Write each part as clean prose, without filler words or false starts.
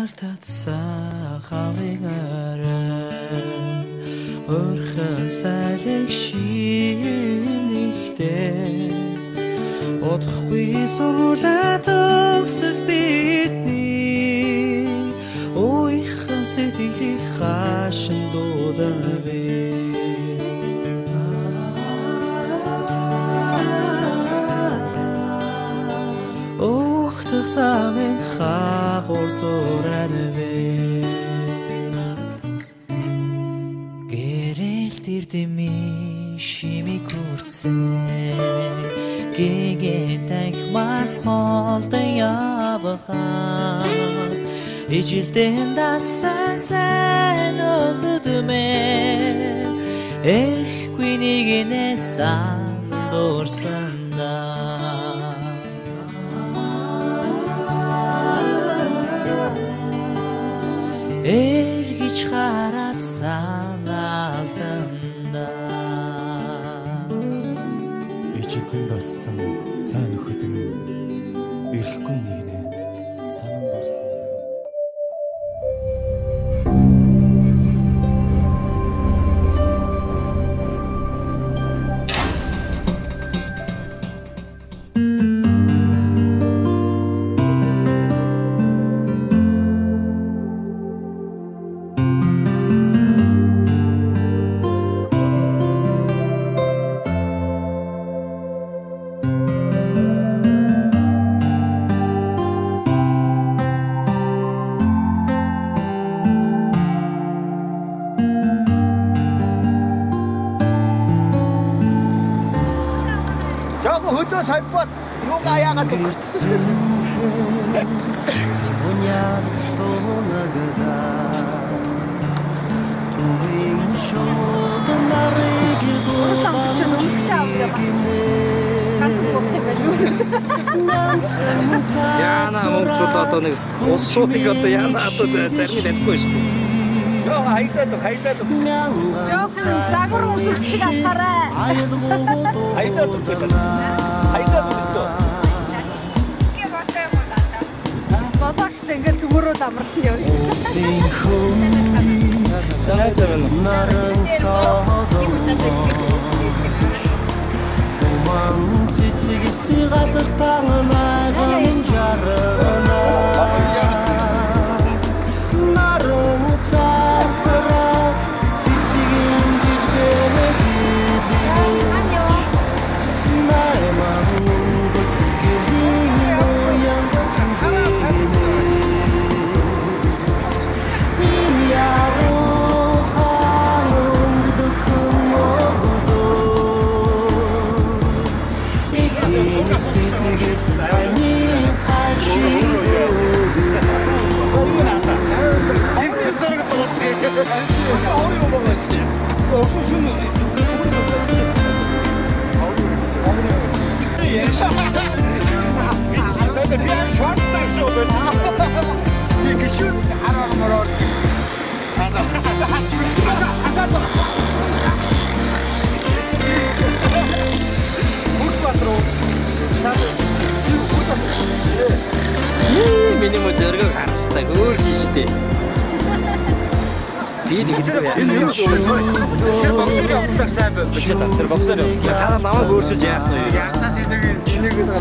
мартаца хавигара өрхөсөлөг шинийхтэй одохгүй сурулаад өгсөв бидний ойхан сэтгэлийг хашин дуудавэ замын хагур зуранвэ гэрэл дэрдэми шимиг хүрцэн гэгэнтэх мас холдон явахаа ижилдэн дасан сайн өгдүмэ эрхгүй нэгнээс андуурсандаа эргэж хараад санаалтанда ижилдэн дассан сайн нөхөд минь эрхгүй нэгнэ сананд орсон. 살것 요가야가 또 뭐냐 소나그다 두인쇼도 나르기도 яана монголчууд одоо нэг улс шуудыг одоо яана одоо зарим дэдгүй шүү дээ. Жоо хайдаад жоохон загвар усгч атгараа. хайдаад Болооч ингээд зүгөөрөө амралтанд явна шүү дээ. Сайн наран соо цэцэгс газар танаагаа жаргана наран цацраа цэцгийн миний мөн зэрэг харахтай өөр хийштэй. Би нэг л яа. Энэ боксер явуулдаг сайн байж та тэр боксер яа. Та намайг өөрчилж яах вэ? Ягнаас энийг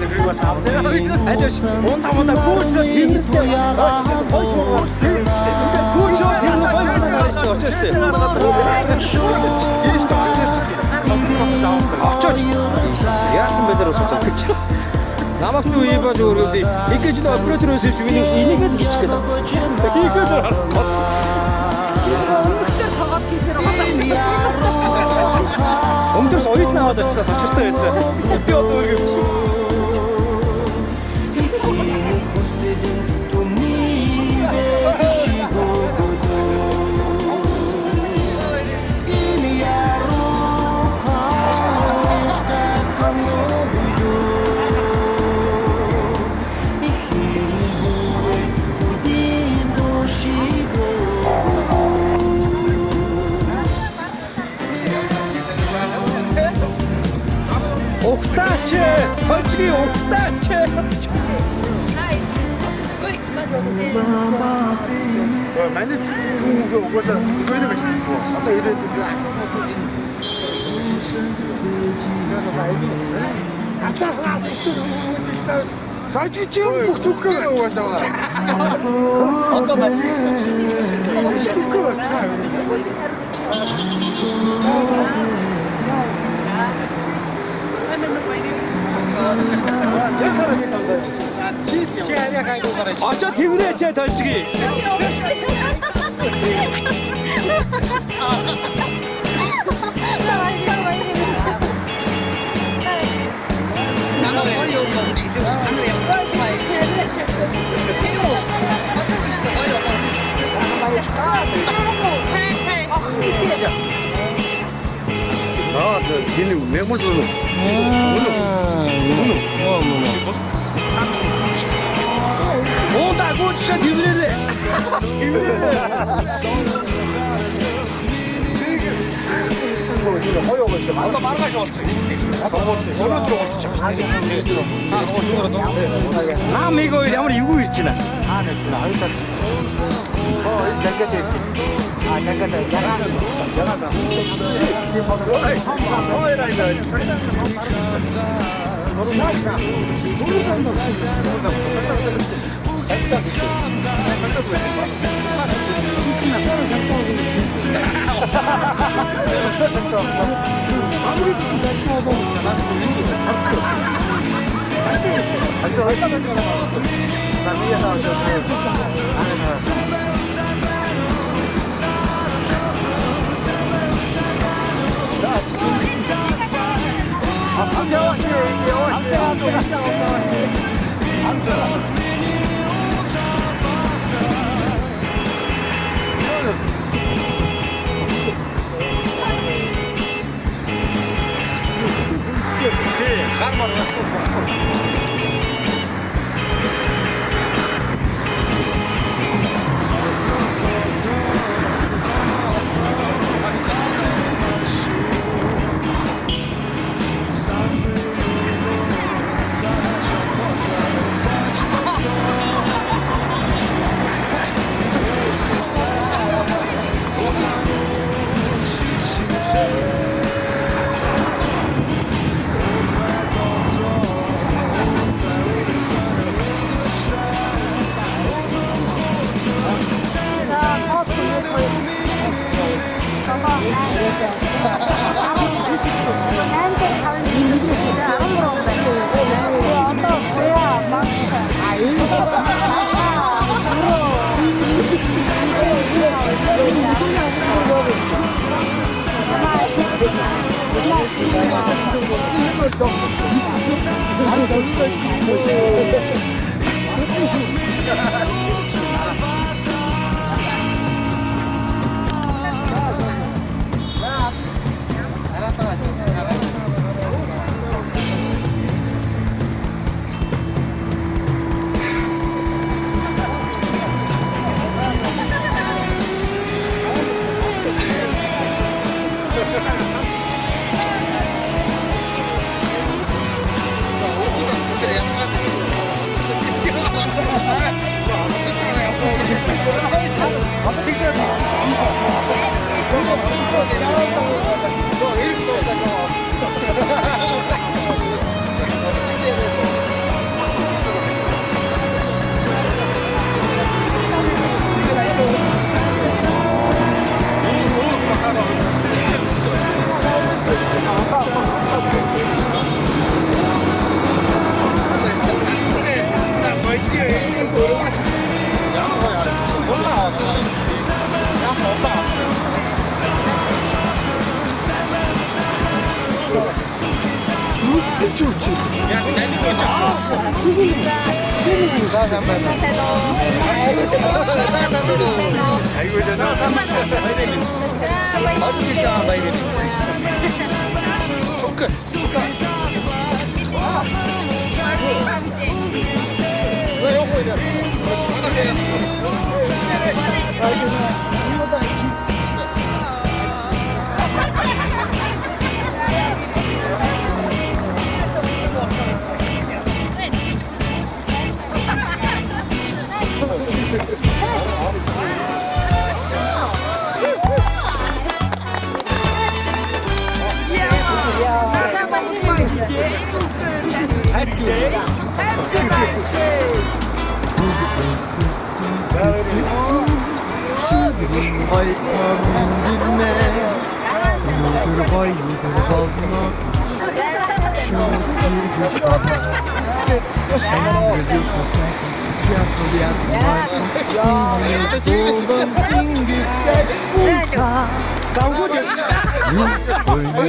нэг бас авдаг. Ажиж унтамда гүйцээ хэмтэй яагаад гүйцээ хэмтэй байж очтой. Очооч. Яасан бэлэр усах гэж. Намайг юу ийбаж өөрөөдөө нэг гэж оператороос миний энийг л хийчих гээд байна. Хийгээд харахгүй. Өнгөөр тоогоо хийсээр байгаа. Өмдөр оюутан аваад очсон сочиртай байсан. Би одоо үргэлж Ухтаач! 아니 중국에 오고서 이거 이런 거 있고 아까 이런 거 같이 지금 북쪽에 오고서 어떤 맛이 아, 저 뒤그래, 제 덜치기. 아, 그 걔는 왜 무슨 오, 나 그거 진짜 뒤그래. 아까 말가지 없어. 어느 들어갔지? 남 이거 아무리 이거 있지나. 아, 네, 일단 잠깐 있지. 아, 잠깐 야간.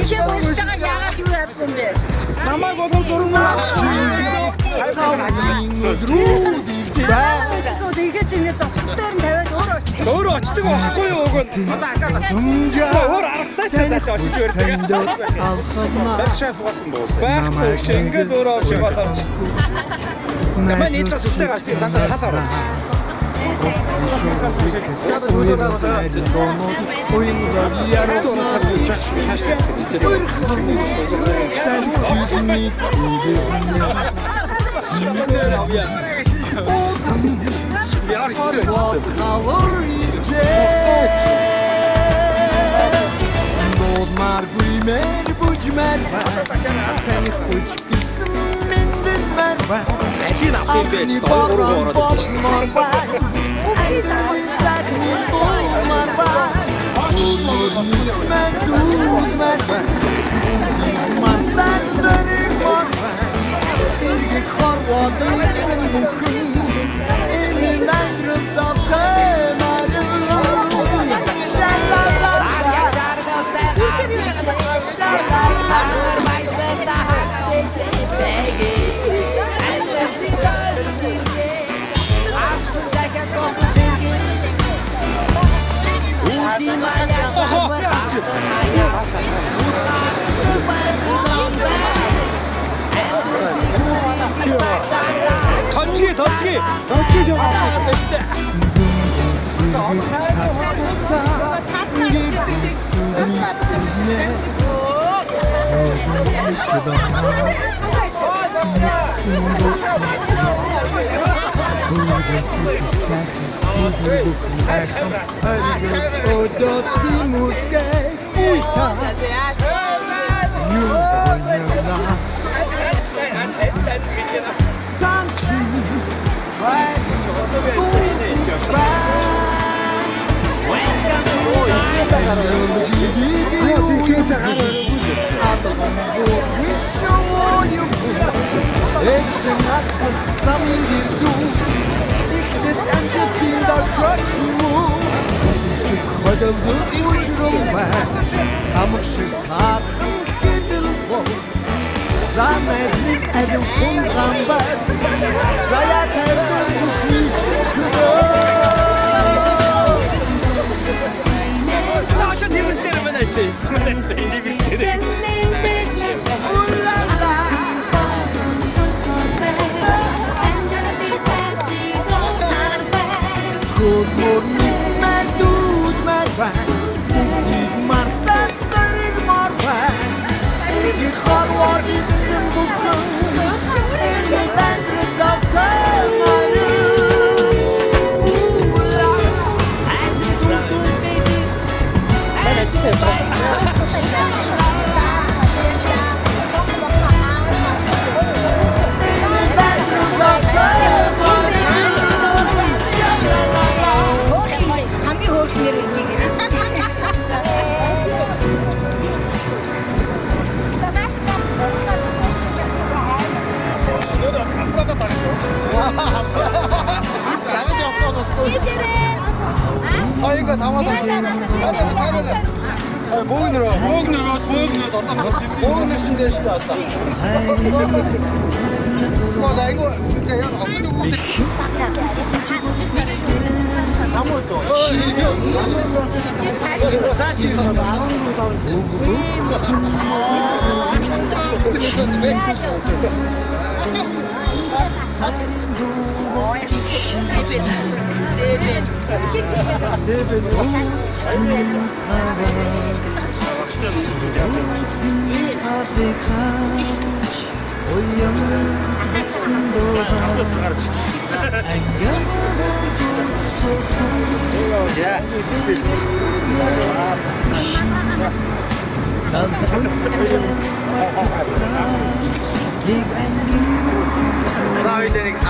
이게 멋있다가 야가 죽었던데. 남아 고통 조르는 어디서 되게 진짜 적들은 대회 놀았지. 너를 어찌든 하고요 오건 뭘 알았다 백 생겨 돌아오지 마다 나만 이따 숙대 갔어 나도 하더라 던지기 좀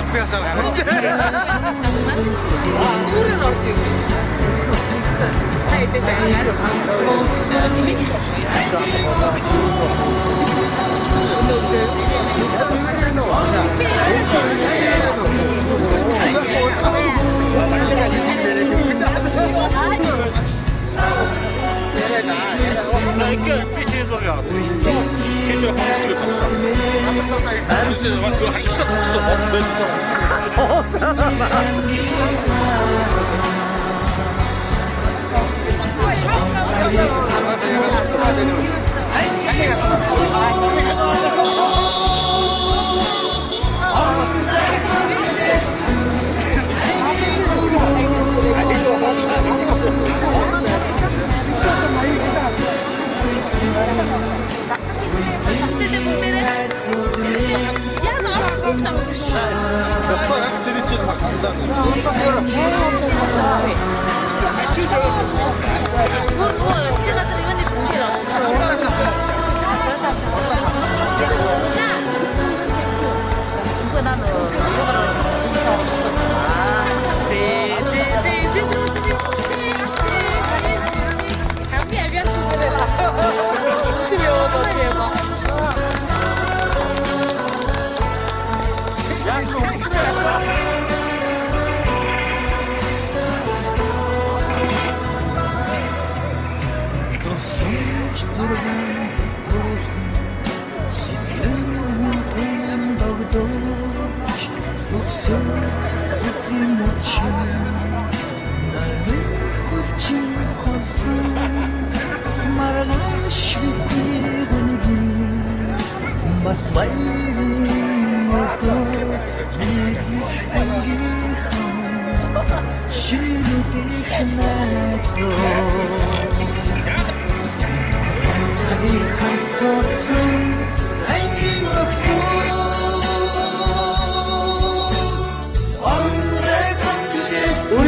албаасаар гараад. Өөрөөр орчих. Хайдээс аяар. Найка бичээзөр яа. Хэж хомсдгийг зогсоо. Арилж бас хангалттай зогсоо.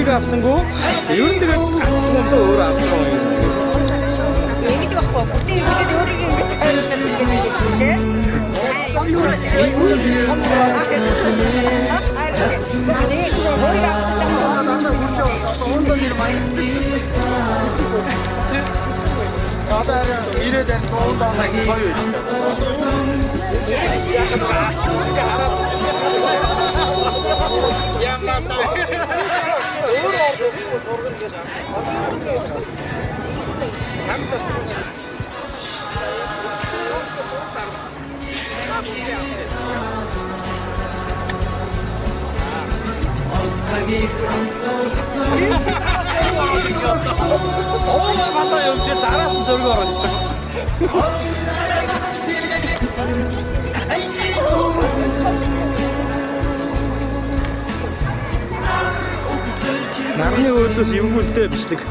우리가 앞선고 이런 데가 또 өөр 앞선. Энийг байхгүй. Бүгдийг өөрийг ингэж хайрлуулдаг гэдэг нь шээ. Одоо ирээд энэ тоондоо гоё байж 맞다 여기 나라서 저기 가라 진짜. Нарны өөдөөс эвгүүлтэй бичлэг.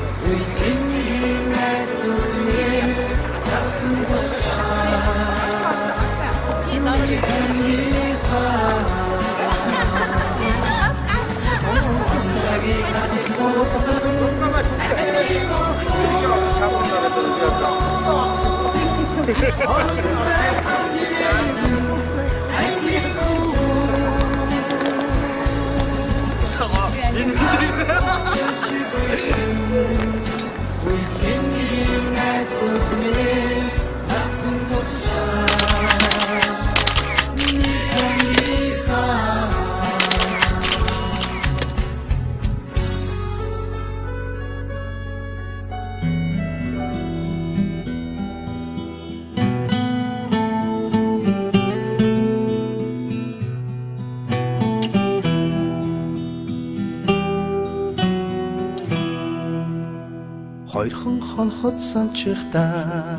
Хоёрхан хонхот санчихдаа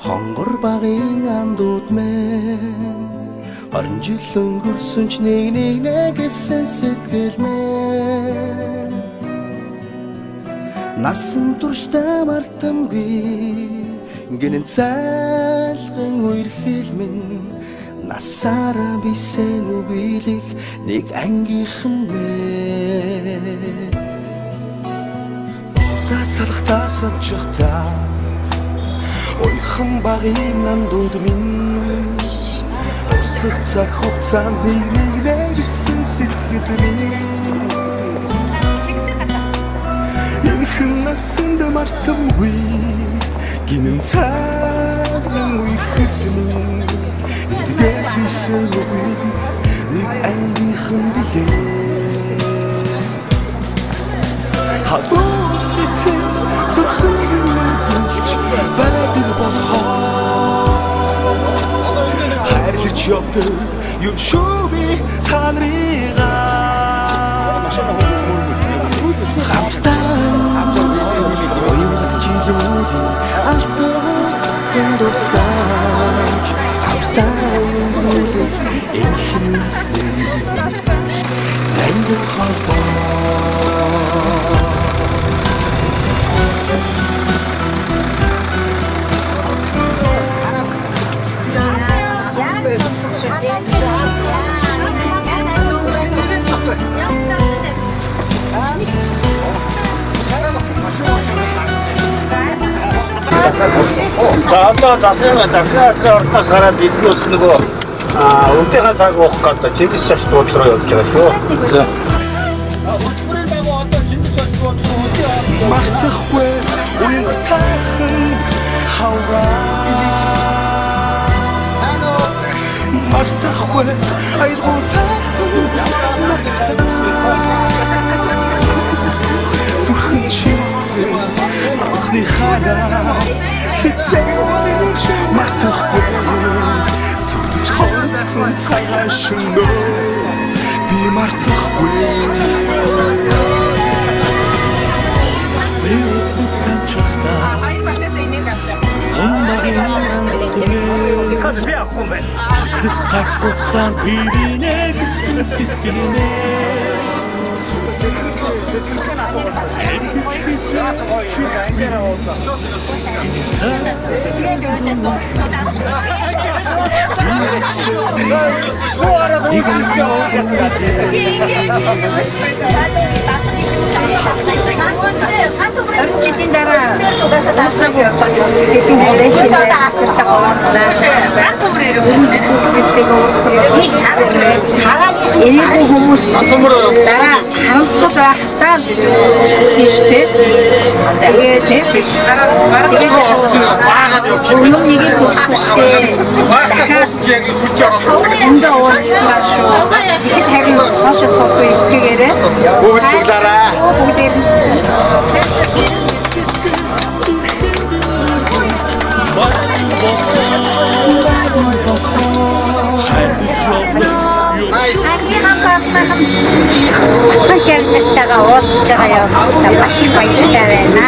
хонгор багын андууд мэн 20 жил өнгөрсөн ч нэг гэсэн сэтгэл мэн насан туршдаа мартамгүй гинэн цайлган хоёр хил минь насаараа бисен үбилэх нэг ангийнхан мэн Цацалхтаа сочхтаа ойхон багын андууд минь Урсах цаг хугацаанд нэг Энэхэн насанд мартамгүй гинэн цагаан үе хэлмэн эргээд бисэн үгүй нэг ангийнхан билээ хадуу сэтгэл зөвхөн гинэлж байдаг болохоор хайрлаж явдаг юм шүү би та нарыгаа Оюут жилүүдийн алтан хөндөрсөж хавтаа өнгөрөх энхэн насны ангин холбоо За одоо засгийн ордноос гараад биднээс нөгөө өдөртөө цаг уух гэдэг Чингис цааш дууд руу явж байгаа шүү. За. Өдөртөө байгаа одоо Чингис цааш дууд руу мартахгүй уян тайхан хавраа мартахгүй айргуу тайхан насаа зүрхэн чийсэн анхны хараа хэцээш мартахгүй зүрдэж хоосон цагаан шөнөө би мартахгүй Цаг хугацаанд бивинэ гэсэн сэтгэлнээ Орчидын дараа уцаг бас хэдэн дэшин байдаг уулзлаа. Гэдэг уулзлаа. Энийг хүмүүс дараа хамсгал байхдаа тийштэй. Тэгээд баагаад явж байгаа. Нэг л тусчихтэй. Баагаас уусч яг сүлж ороод энэ уулзлаа шүү. Ихэд харин хоошоо суухгүй ирцгээрээ. бүгд зүглаараа. Бүгдээр нь Хашаалтайгаа уулзж байгаа явдал маш их баяртай байна.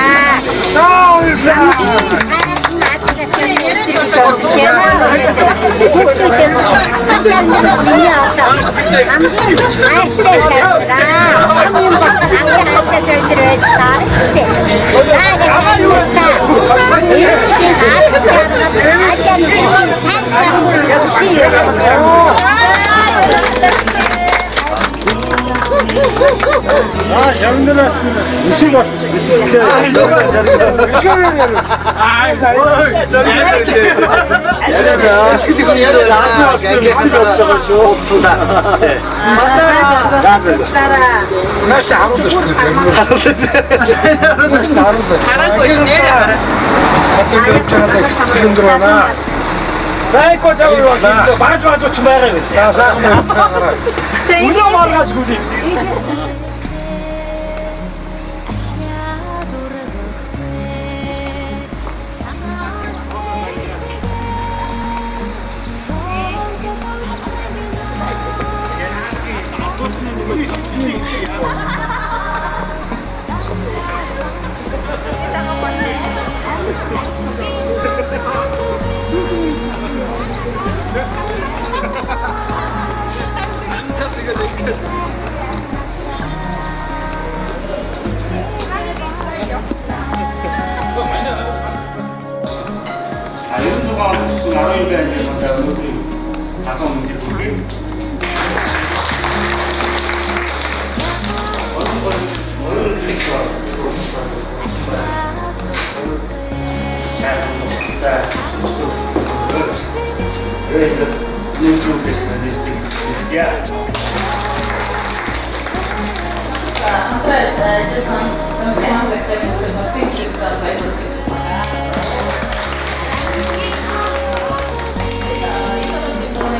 Шавнаас ишиг бат сэтгэлээ. Зайко жаваа бааж оч байгаа юм. За сайхан байцгаараа. Үнэн маргаш гүзээ.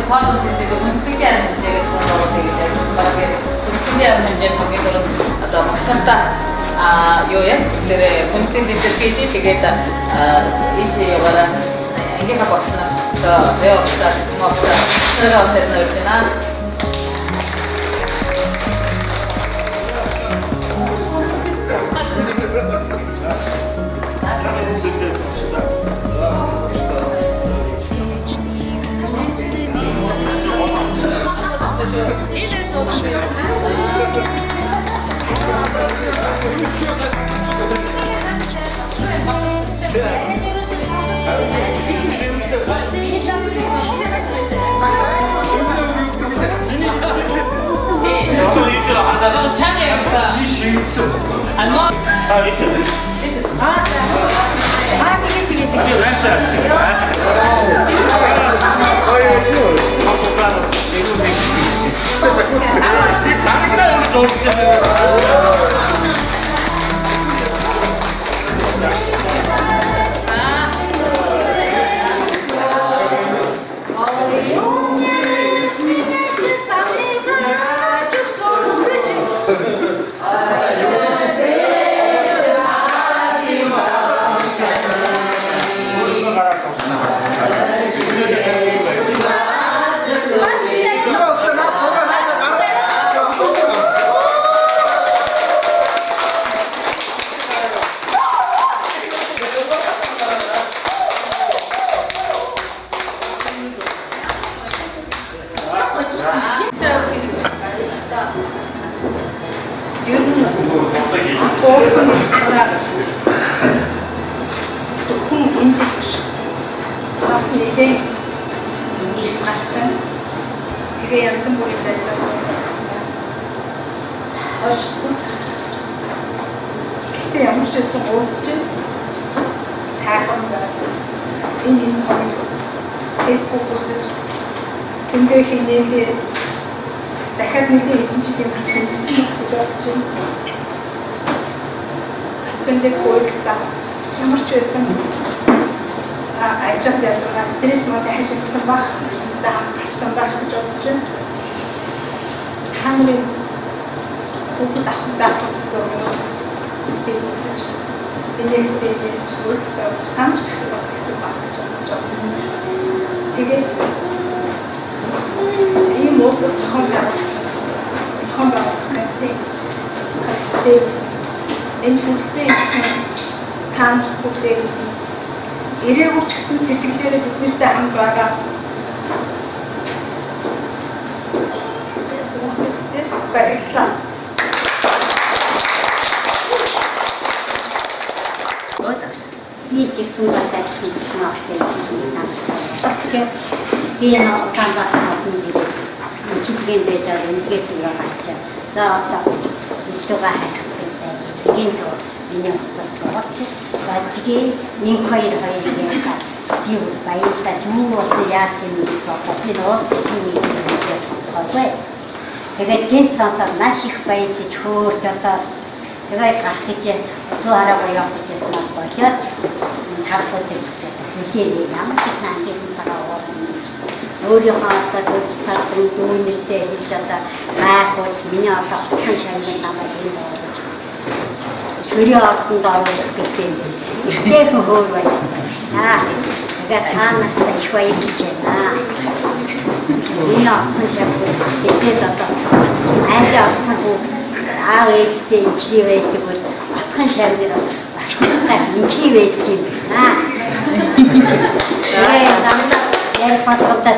과학원 선생님도 특이한 문제가 좋아하고 되게 잘 특이한 문제 관계로 atau maksudnya yoyam dari konstitusi terkait kita isi orang ini apa maksudnya ke leo kita semua pura terus terusnya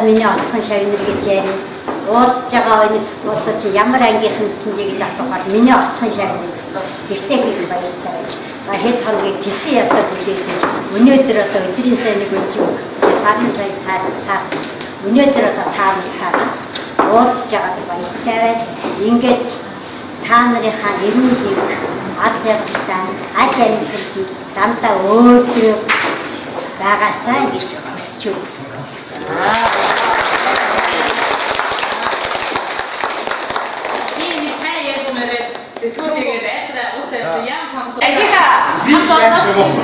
миний отхон шагнар гэж уудж байгаа уусаач ямар ангийнхан чинь гэж асуухад миний отхон шагнар жигтэй хийх баяртай байж хэд хоногийг тэсэн ядаа бүлээж өнөөдөр одоо өдрийн сайныг өнч сарын сар өнөөдөр одоо таамаглаад уудж байгаа баяртай байж ингээд та нарынхаа эрүүл хэвээр аз жаргалтай аж амьдрал дандаа өөдрөг байгаасаа гэж хүсэж байна.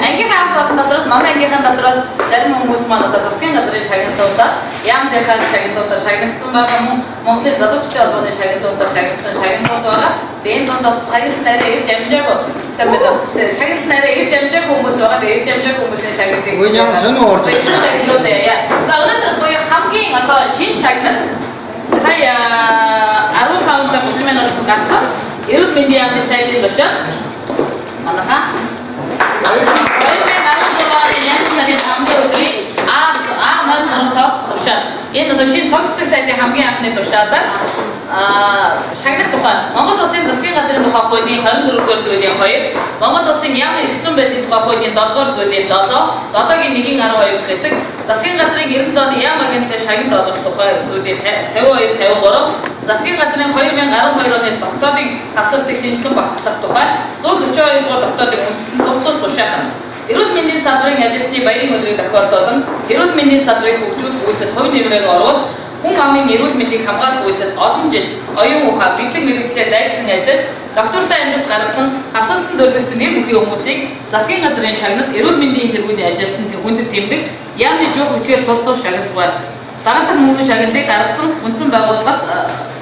ангийнхаа дотроос манай ангийнхаа дотроос зарим хүмүүс манай засгийн газрын шагналуудаа яам дэхал шагналуудаа шагналсан байгаа мөн Монголын залуучдын холбооны шагналуудаа шагналсан шагналууд байгаа. Тэгээд энэ дондоос шагнал нарийн ирж амжаагүй шагнал нарийн ирж амжаагүй хүмүүс байгаа. Тэгээд ирж амжаагүй хүмүүсийн шагналыг Уян сүнө орж шагналууд яа. За өнөөдөр буюу хамгийн одоо шинэ шагнал сая 15 цаг 30 минут гарсан. Эрүүл мэндийн яамны сайдын очоод манайха энэ одоо шинэ цогцлог сайдын хамгийн анхны тушаалаар шагнал тухай Монгол Улсын засгийн газрын тухай хуулийн 24-р зүйлийн 2, Монгол Улсын яамны эрхцэн байдлын тухай хуулийн 7-р зүйлийн 7, 7-гийн 1-12 хэсэг, засгийн газрын 90 оны яам агентлагын шагнал олох тухай зүйлийн 52, 53, засгийн газрын 2012 оны тогтоолын тасалдыг шинжилэн багтаах тухай 142 дугаар тогтоолыг үндэслэн тус тушаах. Эрүүл мэндийн салбарын ажилтны баярын өдрийг тохиолдуулан эрүүл мэндийн салбарыг хөгжүүлэх үйлсэд хувь нэмрээ оруулж хүн амын эрүүл мэндийг хамгаалах үйлсэд олон жил оюун ухаан бэлэг мэргэжлээр дайсан ажиллаж доктортой амжилт гаргасан хасалтанд өргөгдсөн нэр бүхий хүмүүсийг засгийн газрын шагнал эрүүл мэндийн тэргүүний ажилтнанд хүндэт тэмдэг яамны жуух хүчээр тус шагналсгүй. Дараадаг мөнгөний шагналыг гаргасан үндсэн байгууллагаас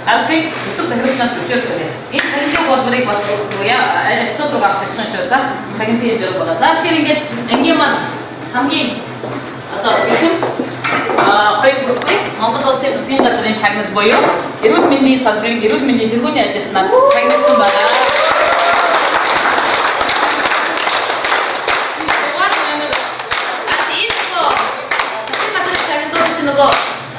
аргыг өсөв захирлын төвшөлтэй. Энэ шагналын болборыг бас эпизод руу авчихсан шүү. За шагналын дээр байгаа. За тэгэхээр ингээд ангийн маань хамгийн одоо ихэм хоёр бүсгүй Монгол Улсын засгийн газрын шагнал буюу эрүүл мэндийн салбарын эрүүл мэндийн тэргүүний ажилтнаар шагналсан байгаа.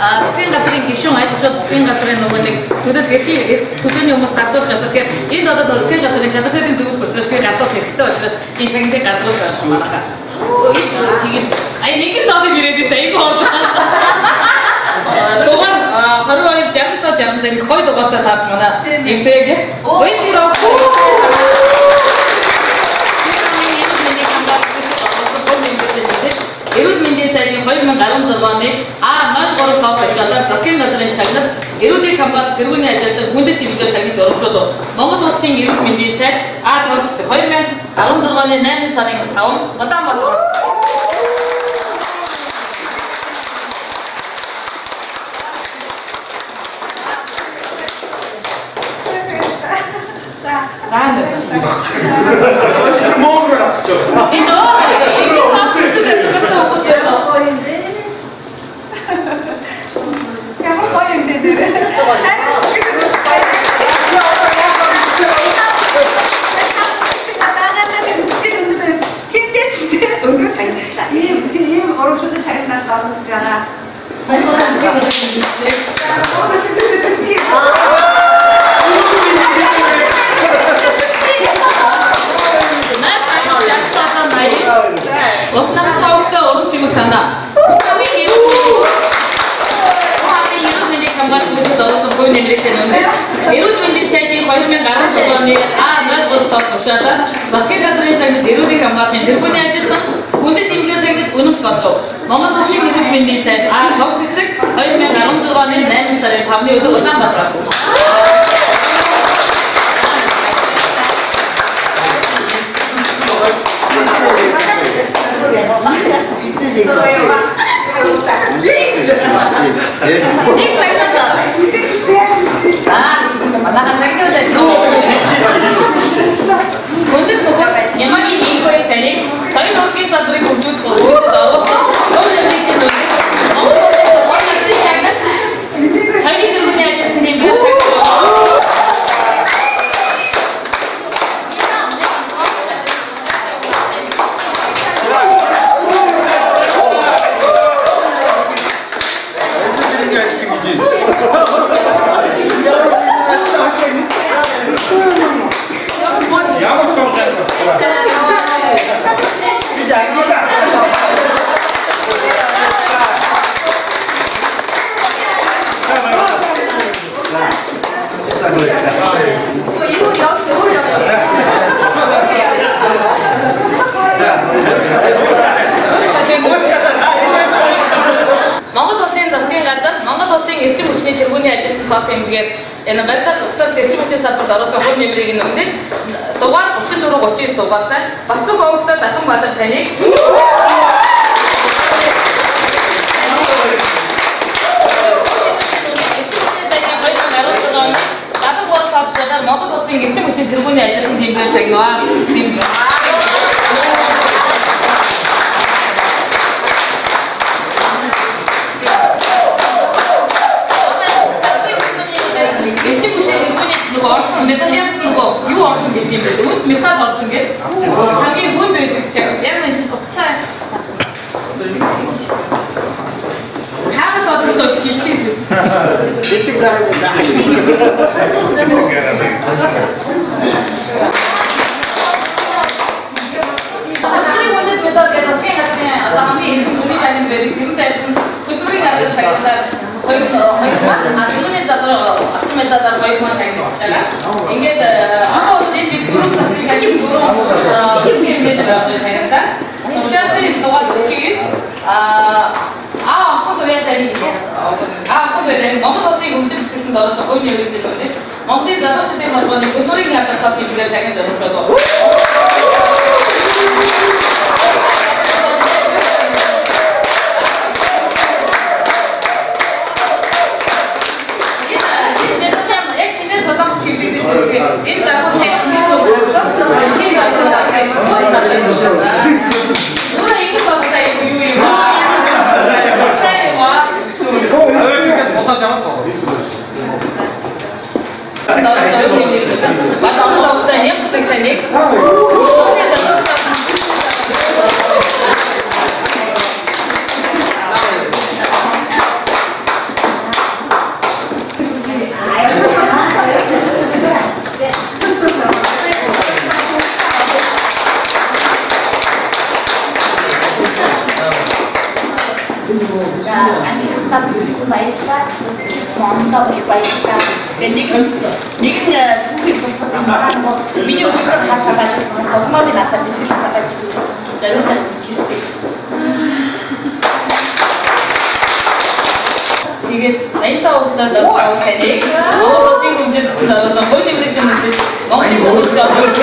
Засгийн газрын гишүүн ажилтнууд засгийн газрын нөгөө нэг төлөвлөлийн хүмүүс гадуур гэсэн. Тэгэхээр энэ одоо засгийн газрын шалгалтын зөвлөх учраас би гадуур хэрэгтэй учраас энэ шагналыг гадуур зарсан байна. Тэгээд нэг зооог ирээд байсан энэ хооронд. Дугаар 22 60 их гоё дугаартай таарч байна. Эвтэйг. Эрүүл мэндийн сайдын 2016 оны А03 төвшөлтөөр засгийн газрын шагнал эрүүлийг хамгаалах тэргүүний ажилтнад хүндэт тэмдэг шагнал өргөжлөө. Монгол Улсын эрүүл мэндийн сайд А04 2016 оны 8 сарын 5 Улаанбаатар эрүүл мэндийн сайдын 2017 оны А03 төвшөлтөөр засгийн газрын шагнал эрүүлийг хамгаалахын тэргүүний ажилтнад хүндэт тэмдэг шагнал өнөмт болов. Монгол Улсын эрүүл мэндийн сайд А5 хэсэг 2016 оны 8 сарын 5-ны өдөр Улаанбаатар. Манайха шагналтай хүндэт нөгөө ямагийн нэг хоёр таныг соёл урлагийн салбарыг хөгжүүлэх үйлдэл оруулсан. Соёлын тэргүүний ажилтны тэмдэг Монгол Улсын засгийн газар Монгол Улсын эрчим хүчний тэргүүний хүний ажилтны цог тэмдгээд энэ Америкт угсаар тэрчмийн салбарт ороосон хүн нэмрийг нэмээд дугаар 34-39 дугаартай Бацуг овогтой Дахин Баатар таныг Монгол улсын эрчим хүчний тэргүүний ажилтны тэмдгээр шагнаваа. Металлиан нөгөө юу орсон гэдэг юм бэ? Металл орсон гэдэг. Хамгийн хүнд байдаг шиг. Яг энэ утсаа. Хагас одорлоо хэлхий. Хэлдэг гараа. Бидний үнэт металл гэдэг нь адамын хүний шагнал байдаг. Тэрнтэй хөдөлмөрийн гадар шагналаар хоёрын задар автоматар хоёрын шагнал. Ингээд одоо энэ бид бүрээс шагнал бүрээс имиж шагнал. Нушаатын дугаар бичиж хот байдаг. Хот байдаг. Монгол улсын хөгжим бүтээгдэхүүн орсон хууны үйлдвэрлэлүүд Монголын залуучуудын холбооны хөдөлмөрийн хадгалах тэмдгээр шагнал зориулсан. Энэ загвар техникийн сургалтад шинэ загвар Ура ингэ багтай юу юм аа. Батаа шанс авах. Батаа авах нэг сектэник. Нэг нь түүхийг тусгах миний өсөлт хасаад осмоны надад бишээс хадаж заримдаа үсчихсэн. Тэгээд аятаа угтаад авах тань өөрөөсөө хэмжээнд орсон хойны мөрөдөн Монголын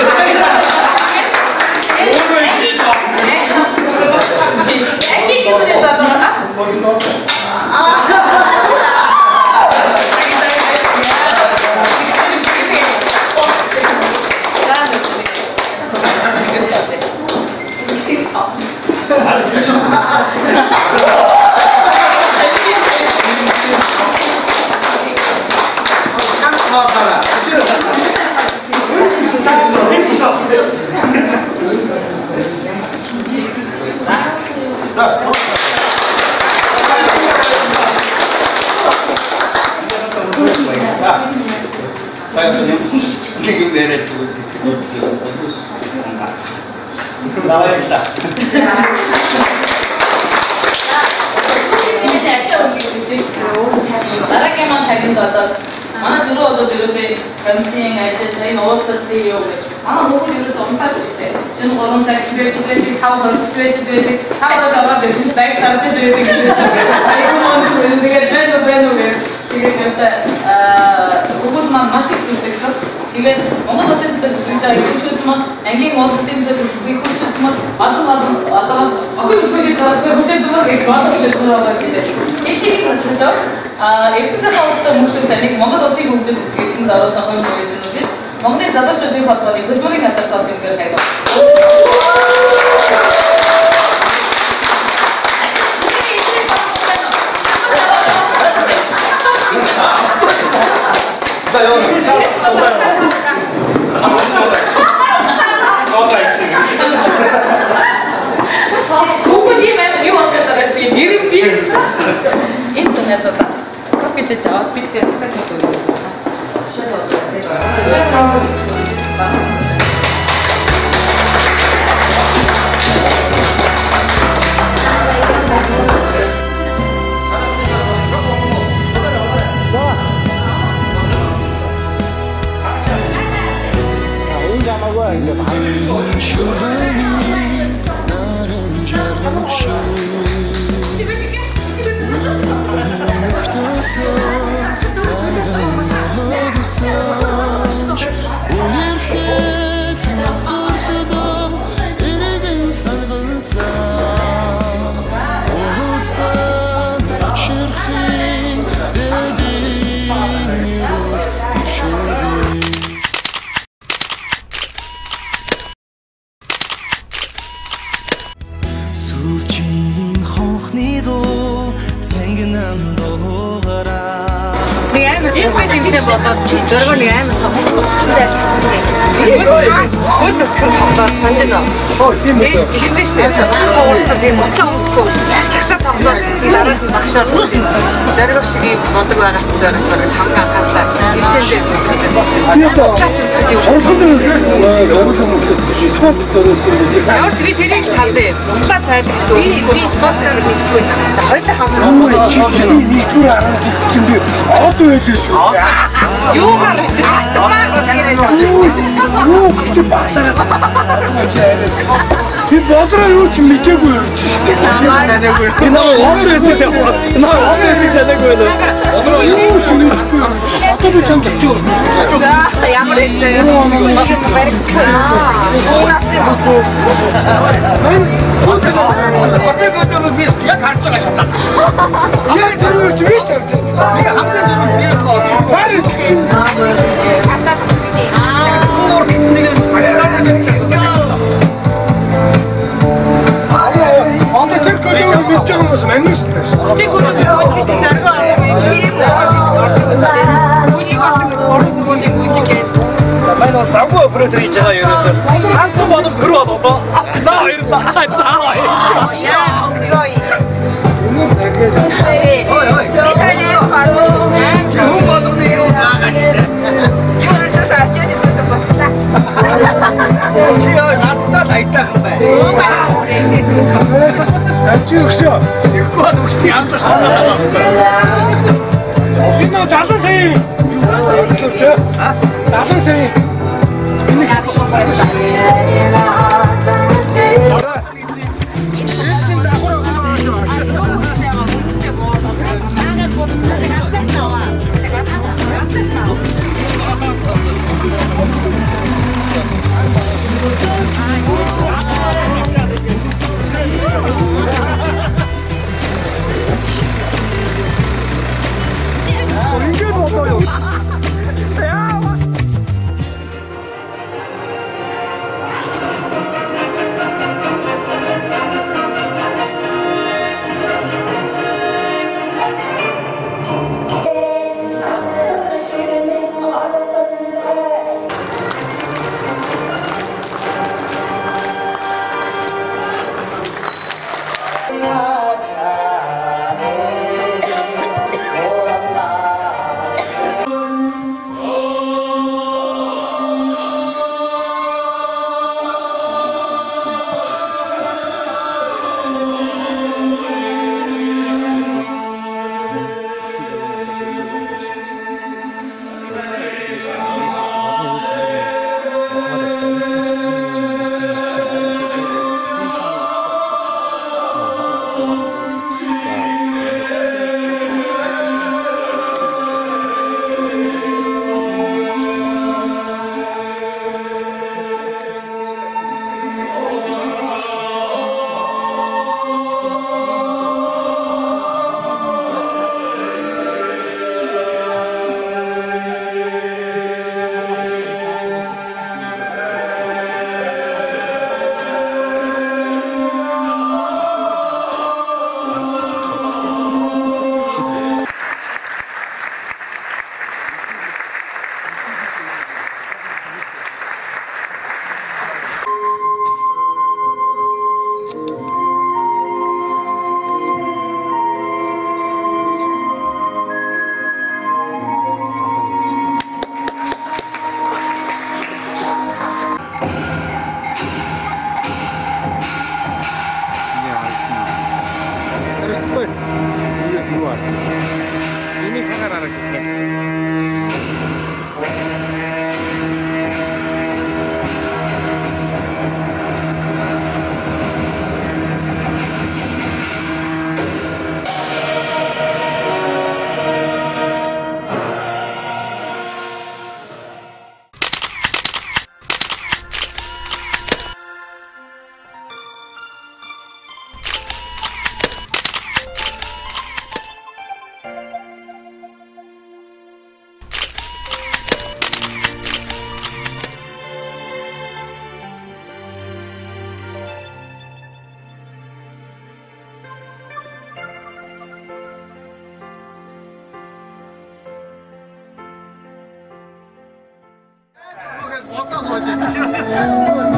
Дараагийн маань шагнад одоо манай дөрөв одоо дөрөвсөө комиссийн ажил энэ уулзалтын юу гэж манай бүгд ерөөсөө унтаад үстэй. Шинэ 3 цаг байж байдаг, 5 байж байдаг, 5 даваад ирсэн байг тарж байдаг. Айгуун тэгээд брэнд гэх тэгээд бүгд маань маш их зүйлсэн. Тэгээд Монгол улсын төлөө зүгж байгаа хүмүүсүүд маань ангийн улсын төлөө зүгж хүмүүсүүд маань одоо охин хүмүүс хүчтэй байгаа гэх бодож байгаа гэдэг. Энийг зөвхөн эрдэсийн хавтаа мөрөд таныг Монгол улсын хөгжил цэцгэлтэнд орсон хойш үйлдвэрлэлүүд Монголын залуучуудын холбооны хөдөлмөрийн хадгалах цог тэмдгээр шагнав. Интернет зата. Кофе чаа питэ как Тебе энэ бид энэ бодоод дөрвөн амар тоглолттой. Хөөд нөхөр тоглоод санаж байна. Тийм үү. Тэгсэн шүү дээ. Цуурцсан тийм утга өмсөхгүй. Таксаа тоглоод дараас нь багшаар зарим шиг бодог байгаачсаас баг хамгаан харлаа. Эцэндээ ямар би тэрийг цаадаа. Утга тайлах зүйл. Би спортоор мэдгүй. Хоёлаа хамгаан Нэгдүгээр арга чинь би од байлээ шүү. юугаар чи батараа. Би бодроо юу ч мэдээгүй юм чи шүү. Би нөө од байсан дээ. Нөө од байсан гэдэг үү? Бодроо юу ч мэдээгүй. Одоо би чамд чиг. за ямар хэлээ. Яг харж байгаа шатаа. Яг дөрөв чи би чамд. Би хамгийн дөрөв би болооч. Одоо тэр көлөө бид ч юм уу манус тааш. Тэг хөөд заргаа тийм үгүй батдаг орос гүний үгүй За манай завгүй оператор хийж байгаа ерөөсөө. Ганцхан болов төр болоо. За баярлалаа. За баярлалаа. Чому подобны юу даагаштай. Юурдас арчаад ирсэн боцлаа. Чи яа надтай лайтаахан бай. Амжи өгшөө. Тэгэхгүй өгсний амтарч байгаа. Энэ 70 сая. 70 сая. Ингээд болоо юу?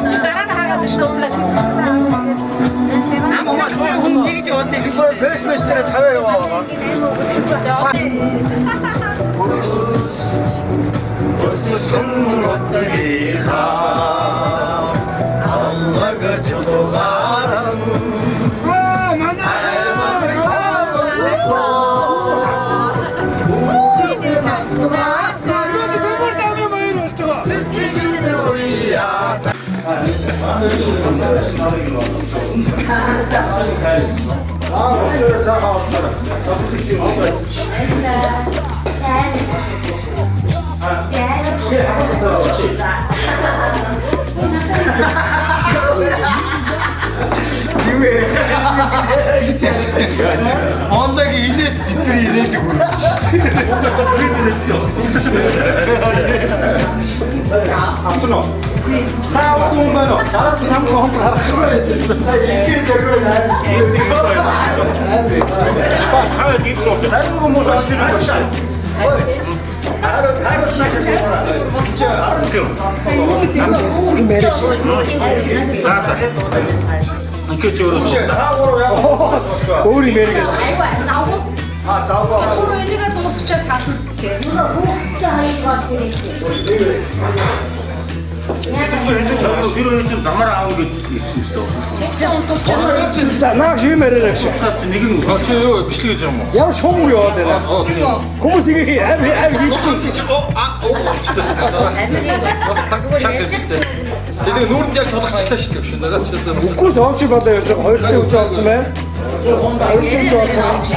Чи гараад хагаад штуудлаа. Амцаа хүн бийж ууддаг биш. Фэйсмэстер тавиа яваа. Ондагийн инээд бидний инээдэг үү? Амцно. Саавгүй байна. Дараа нь самгүй хоног харах юм байна. Ингээд дөрөв байна. Хаа гинцоо. Харин хүмүүс авч ирэх байна. Өөр юм яриаг. Өөр энийг дуусчихсан сална. Тэр үеийн замаар аав гэж ирсэн шүү дээ. За наа юм яриаг шиг. Нэг нь чи юу бичлэг юм уу? Ямар шоу яваад байна. Хүмүүс ингэ хийхгүй. Тэгээд нүүрд яг тулгарчлаа шүү дээ. Надаас ч одоо Үгүй ээ овч болоо явж байгаа 2 сая үж олсон байна. 2 сая үж олсон.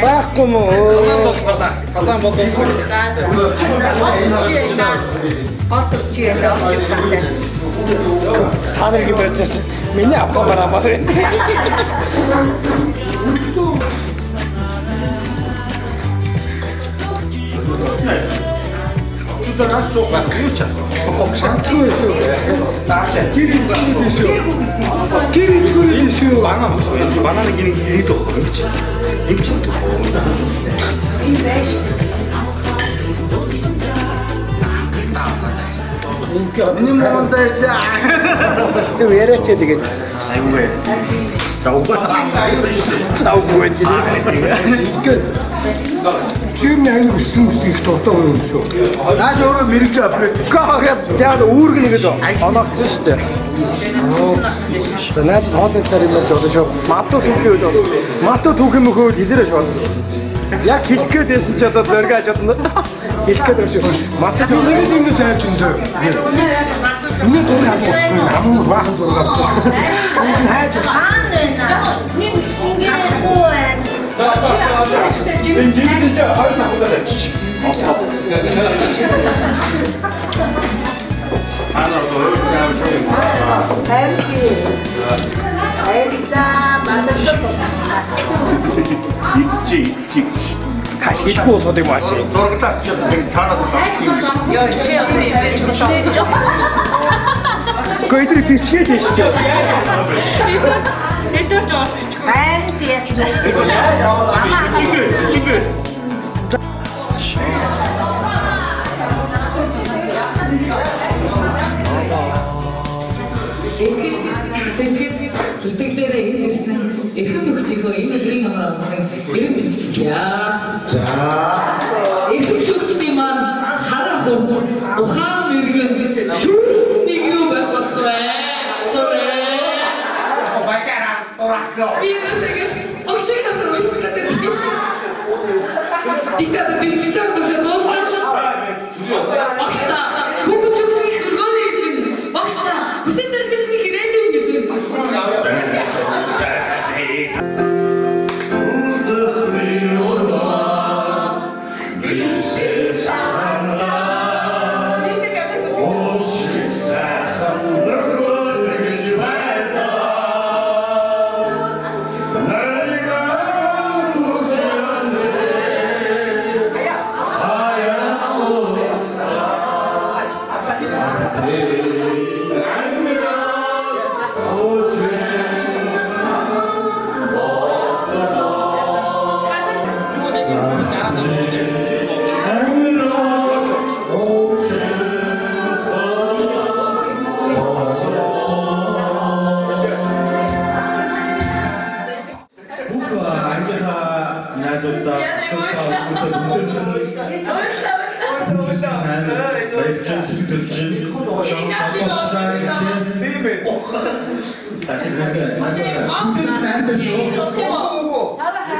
Байхгүй мó. Палан бодсон. Та нарыг барьж миний авах барамаа. Бананы гинэ ирээд байгаа юм чи. Ингэж Миний монтажса. Юу яриач тэгээд. айгүй. Цаугүй тийм. Чим яг үсэн их тотоо юм шүү. Наад өөрөө мэрэгчээ апрет. Гaaгаад яг үүргэн нэгэд оногцсон шүү дээ. За наад хоолны цаар юм болж одоо шүү. Мату түүхий гэж байна. Мату түүхий мөхөөл хэлээрээ шүү. Яг хэлэх гээд байсан ч одоо зөргөөж чадна. Хэлэх гээд байна шүү. Мату түүхий нэг юм сайж энэ. Энэ дөрөв хавцсан амуу баахан зураг авчих. Уг хайж Нэг ингээд гоо. Хаш хэлгүй суудыг мааш. Зурагтаа ч яг цаанаас тавчих юм шүү. Ёо чи Гойдри бичгээд тийм шүү. эдгээр жоо. Айн тийс. Чигээр. Сэтгэлээрээ ирсэн эрхэм нөхдийнхөө энэ өдрийн амраа ирэн мэдчихлээ. За. Эрхэм шүүгчдийн маань хараа хурц ухаан мэргэн шүүх нэг юу байх болцоо.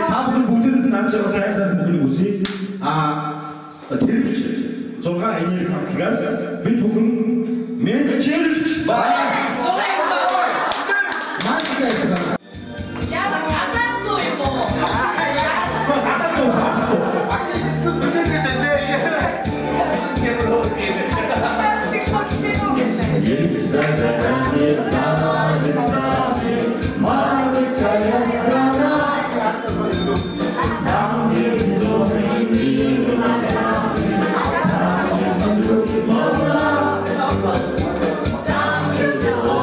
다음은 봉투를 나눠서 사회사는 봉투를 보시 대립치 저가 애니를 감기가스 몇 혹은 맨 제일 마이크가 있어가 야, 나 가단도 이거. 가닥도 사왔어 Down to the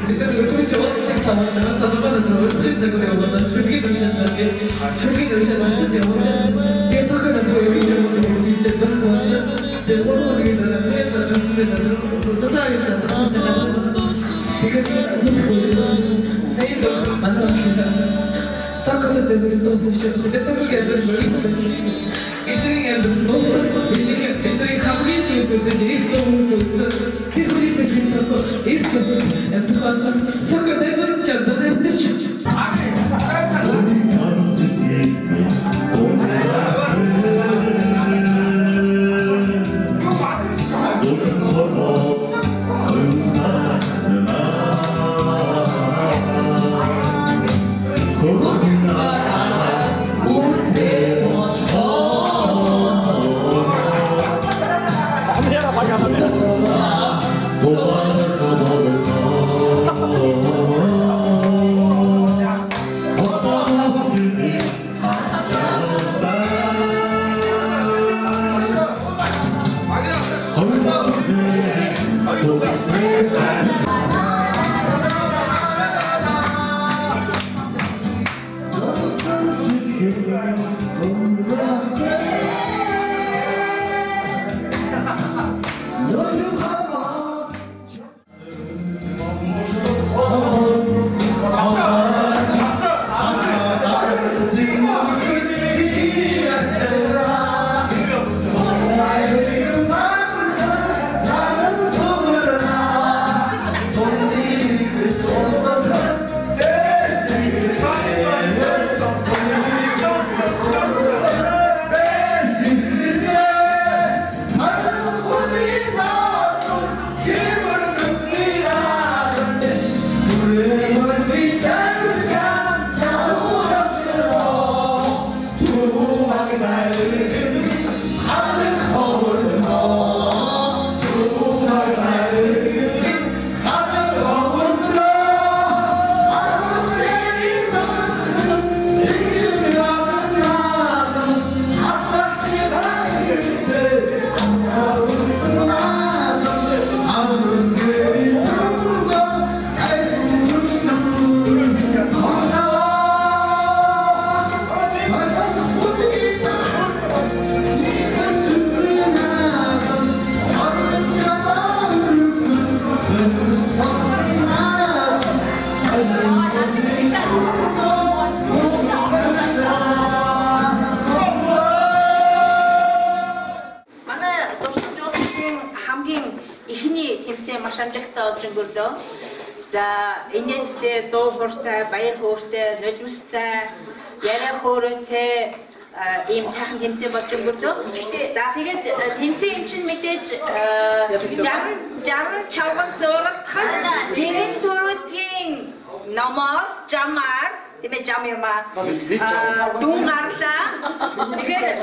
그때는 우리 저번에 다 먹잖아. 사전반에 들어올 때 그래. 나 출기를 오셨는데 출기를 오셨는데 진짜 혼자 계속 하는 거 여기 좀 진짜 너무 내 모르는 게 나라 그래서 그랬습니다. 너무 좋다겠다. 되게 세이도 만나봅니다. 사건을 되고 있었어요. 그때 생각이 안 나는 걸 이들이 안 됐어. 이들이 가만히 있어도 되지. 너무 좋았어. 기분이 생기고 있어. 엔터가 사건 내도 잡다 했듯이. За энэтэй дуу хууртай, баяр хөөртэй, нулимстай, яриа хөөртэй ийм сайхан тэмцээн болж өнгөрдөө. За тэгээд тэмцээн юм чинь мэдээж 60 чавган зурагдах нэгэн төрөдгийн номоор жамаар тийм ээ жам юм аа дүн гарлаа. Тэгэхээр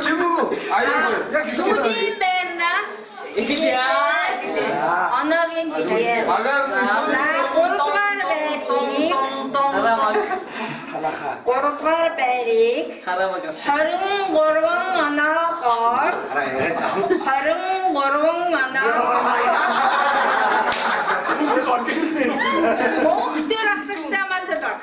Чему? Аюу. Дүний байрнаас оногийн хэлээ. За 3 байрыг 23 оноогоор 23 Мөнхтөр ахлагчтай мандалаг.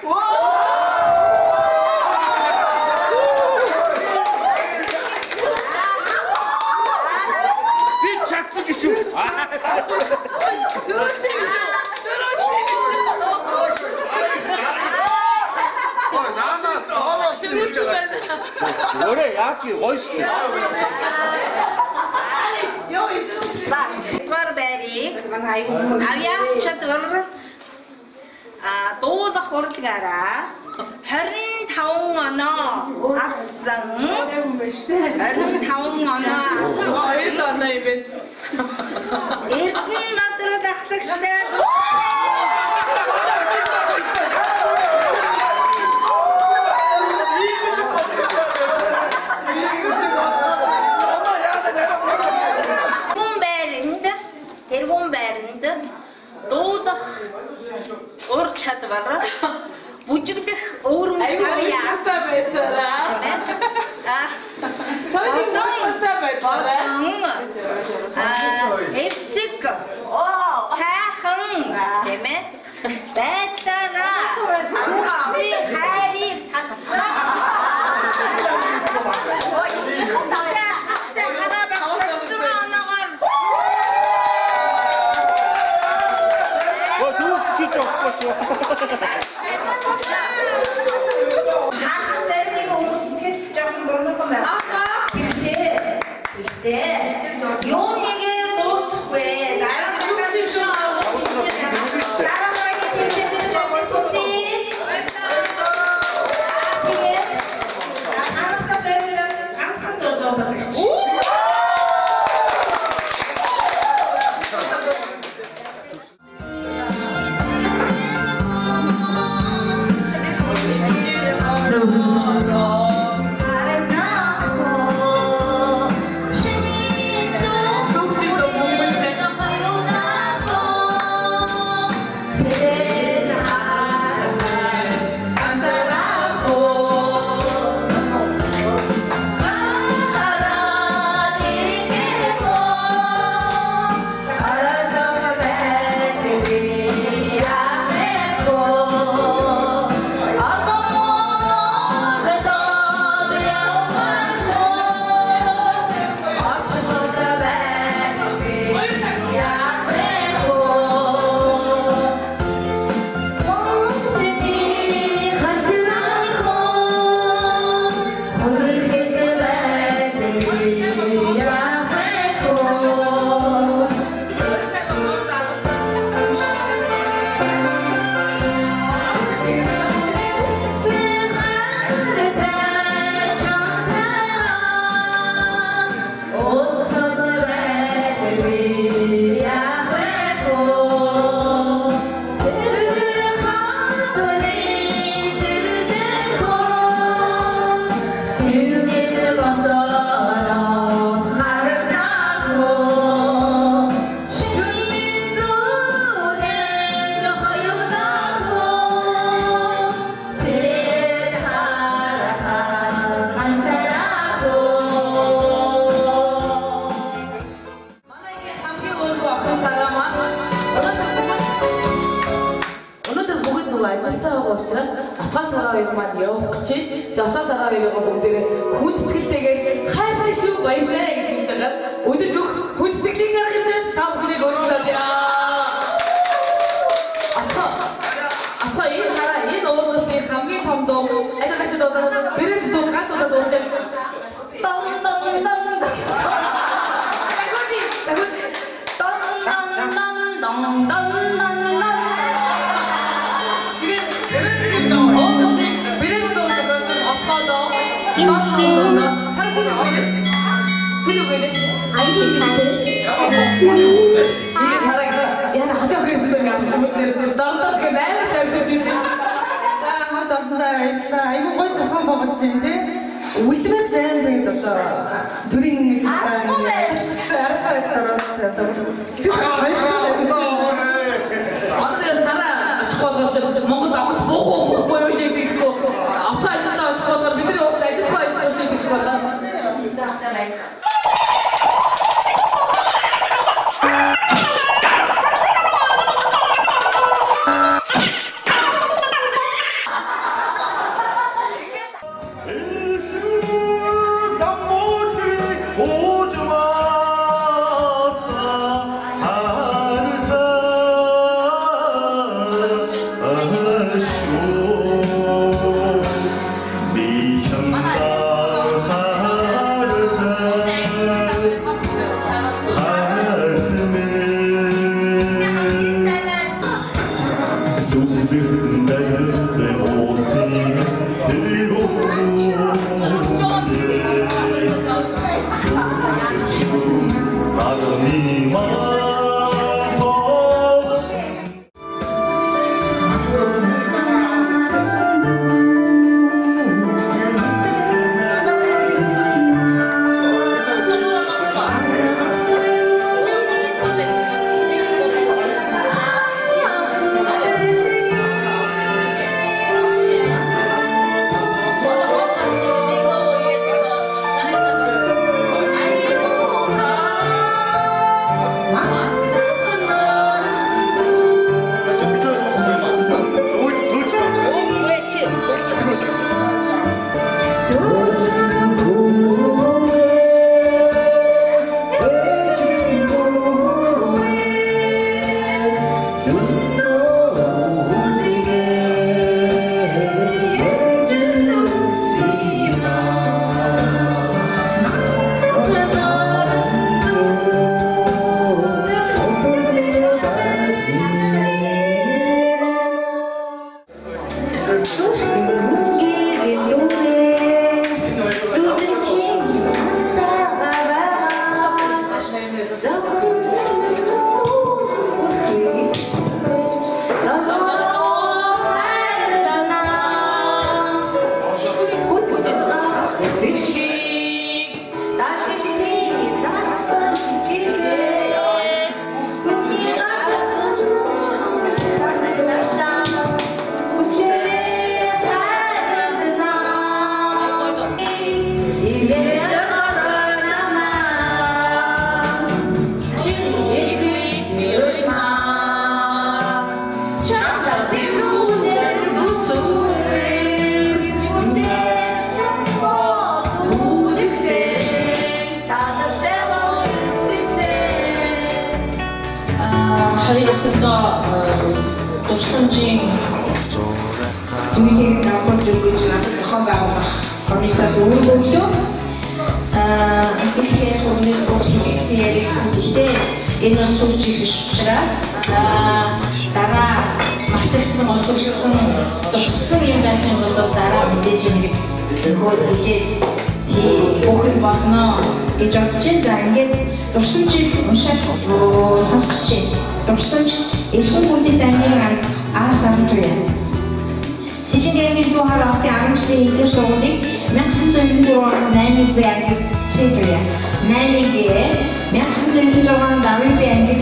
Oraya yaki hoş. Var beri, alias çadır, doğuda hortgara, herin taun ana afsan, herin taun ana afsan. Hayır tanıyım ben. Erkin madra dağlıkçıda. Урчад бараа бүжигдэх өөр юм Яасан байсан аа. Тойрог номертай байлаа. эвсэг сайхан тийм ээ байдлаараа зүгшрийн хайрыг татсан. Yung 얘기를 дуусахгүй дараа 오지 마사 Дурсамжийн зүйлийг давтаж өгч надад тохон байгуулах комиссаас өөрөө өглөө ихэнх хүмүүний зөвлөсөн ярилцсан гэхдээ энэ бол сүүлч их учраас дараа мартагдсан олдогдсон дурсан юм байх юм бол дараа мэдээж юм хэлээд бүх юм болно гэж бодож байна. За ингээд дурсамжийг уншаад сонсч дурсамж эрхэм хүндэт амийн аасамтрия. Сэлэнгийн 100-аад авто 10-ны эдгээр сургуулийг 1994 онд 8-ыг байгаад цэвэрья. 8-гээ 1996 онд 10-ыг байгаад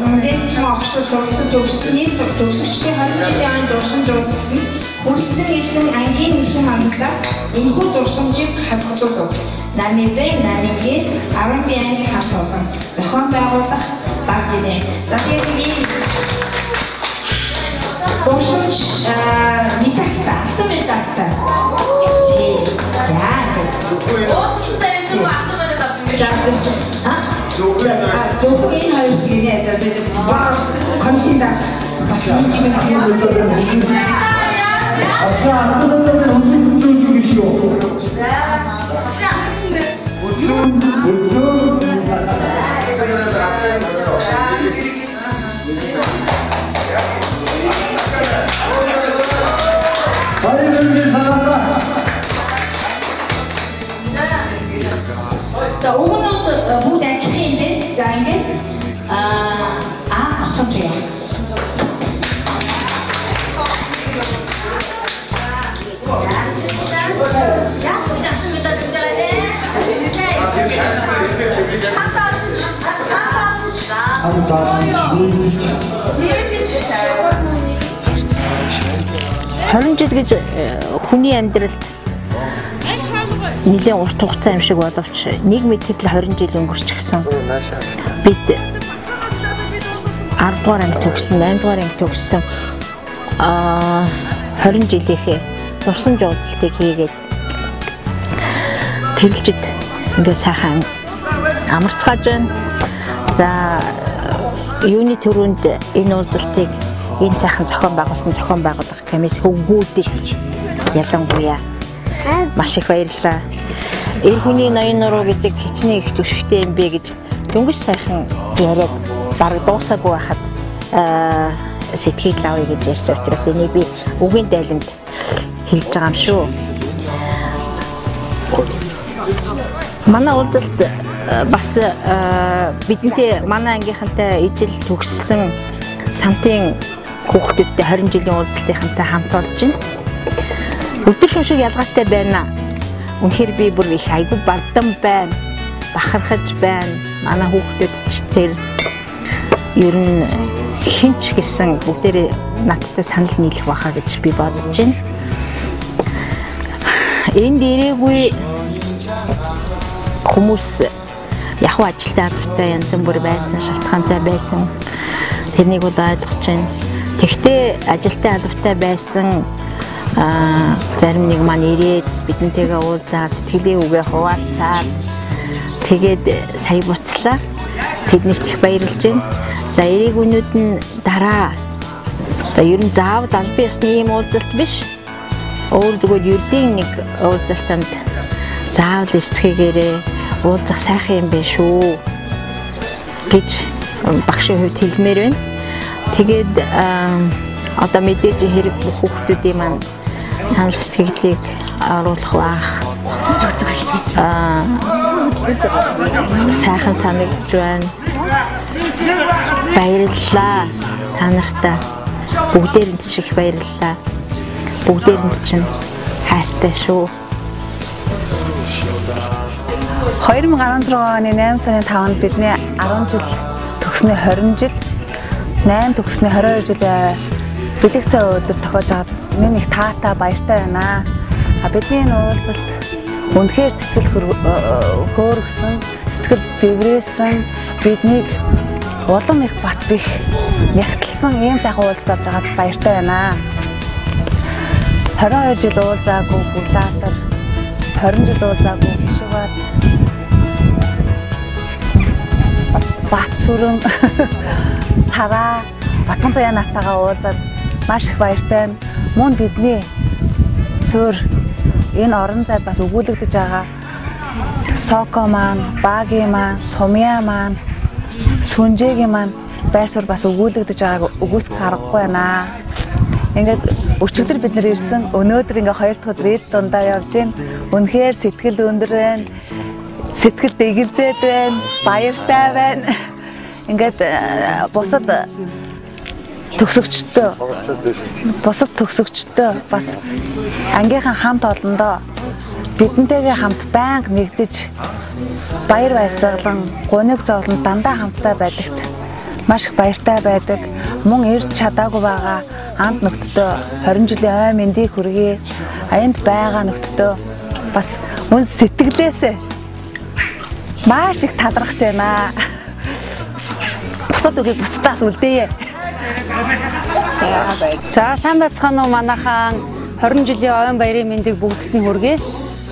ингээд цаашдаа суралцж өгсөний төгсөгчдийн 20 жилийн ан дурсамж уулзалтанд хүрэлцэн ирсэн ангийн эрхэм амтлаа энэхүү дурсамжийг хадгалуулав. 8-ыг 8-гээ 10-ыг байгаад хамтуулсан. Зохион байгуулах баг гинэ. За тэгээд дурсамж мэдээлэлтэй автоматтай. Зөвхөн хоёр гинэ. За тэгээд бас консиндаг бас нэг юм За угнаас бүгд ажиллах юм бэ? За ингээд очомжээ. Хорин жил гэж хүний амьдралд нэлээд урт хугацаа юм шиг боловч нэг мэтгэл 20 жил өнгөрчихсөн. Бид 10 дугаар анги төгссөн, 8 дугаар анги төгссөн 20 жилийнхээ дурсамж уулзалтыг хийгээд тэрэлжид ингээд сайхан амарцгааж байна. За юуны төрөнд энэ уулзалтыг ийм сайхан зохион байгуулсан зохион байгуулах комисс хөвгүүдийг ялангуяа маш их баярлалаа. Эр хүний ноён нуруу гэдэг хичнээн их түшигтэй юм бэ гэж дөнгөж сайхан яриад бараг дуусаагүй байхад сэтгэл авъя гэж ярьсан учраас энийг би үгийн дайлимд хэлж байгаа юм шүү. Манай уулзалт бас бидэнтэй манай ангийнхантай ижил төгссөн сантын хүүхдүүдтэй 20 жилийн уулзалтынхантай хамт болж байна. Өдөр шөнө шиг ялгаатай байна. Үнэхээр би бүр их айгүй бардам байна. Бахархаж байна. Манай хүүхдүүд тэр ер нь хинч гэсэн бүгдээрээ надтай санал нийлэх байхаа гэж би бодож байна. Энд ирээгүй хүмүүс яг ажилтаа албатай янз бүр байсан, шалтгаантай байсан. Тэрнийг бол ойлгож байна. Тэгтээ ажилтаа албатай байсан зарим нэг маань ирээд бидэнтэйгээ уулзаад сэтгэлийн үгээ хуваалцаад тэгээд сая буцлаа. Тэднэрт их баярлж байна. За эрээгүүнүүд нь дараа за ер нь заавал албан ёсны ийм уулзалт биш. Өөр зүгээр ердийн нэг уулзалтанд заавал ирцгээгээрээ уулзах сайхан юм биш шүү гэж багшийн хувьд хэлмээр байна. Тэгээд одоо мэдээж хэрэг хүүхдүүдийн маань сан сэтгэлийг оруулах баах сайхан санагдж байна. Баярлалаа та нартай. Бүгдээрэнд ч их баярлалаа. Бүгдээрэнд чинь хайртай шүү. 2016 оны 8 сарын 5-нд бидний 10 жил төгсний 20 жил 8 төгсний 22 жил бэлэг цай өдөр тохиож байгаад миний их таатай баяртай байна. Бидний уулзалт үнэхээр сэтгэл хөөргсөн, сэтгэл дэврээсэн, биднийг улам их бат бих нягтлсан ийм сайхан уулзалт авч байгаад баяртай байна. 22 жил уулзаагүй Бүлаатар, 20 жил уулзаагүй Хишгбат, Батцүрэн, Сараа, Батгонцояа натайгаа уулзаад маш их баяртай байна. Мөн бидний суурь энэ орон зайд бас өгүүлэгдэж байгаа Соко маань, Баги маань, Сумья маань, Сүнжээгийн маань байр суурь бас өгүүлэгдэж байгааг үгүйсгэх аргагүй байна. Ингээд өчигдөр бид нар ирсэн, өнөөдөр ингээ 2 дахь өдөр ил дундаа явж байна. Үнэхээр сэтгэл өндөр байна. Сэтгэл дэгэлзээд байна. Баяртай байна. Ингээд бусад төгсөгчдөө бас ангийнхан хамт олондоо бидэнтэйгээ хамт байнга нэгдэж баяр баясгалан гуниг зовлон дандаа хамтдаа байдагт маш их баяртай байдаг. Мөн ирж чадаагүй байгаа анд нөхдөө 20 жилийн ой мэндийг хүргэе. Аянд байгаа нөхдөө бас үн сэтгэлээсээ маш их талархаж байна. Бусад үгийг бусдаас үлдээе. За сайн байцгаана уу манайхан 20 жилийн ойн баярын мэндийг бүгдд нь хүргэе.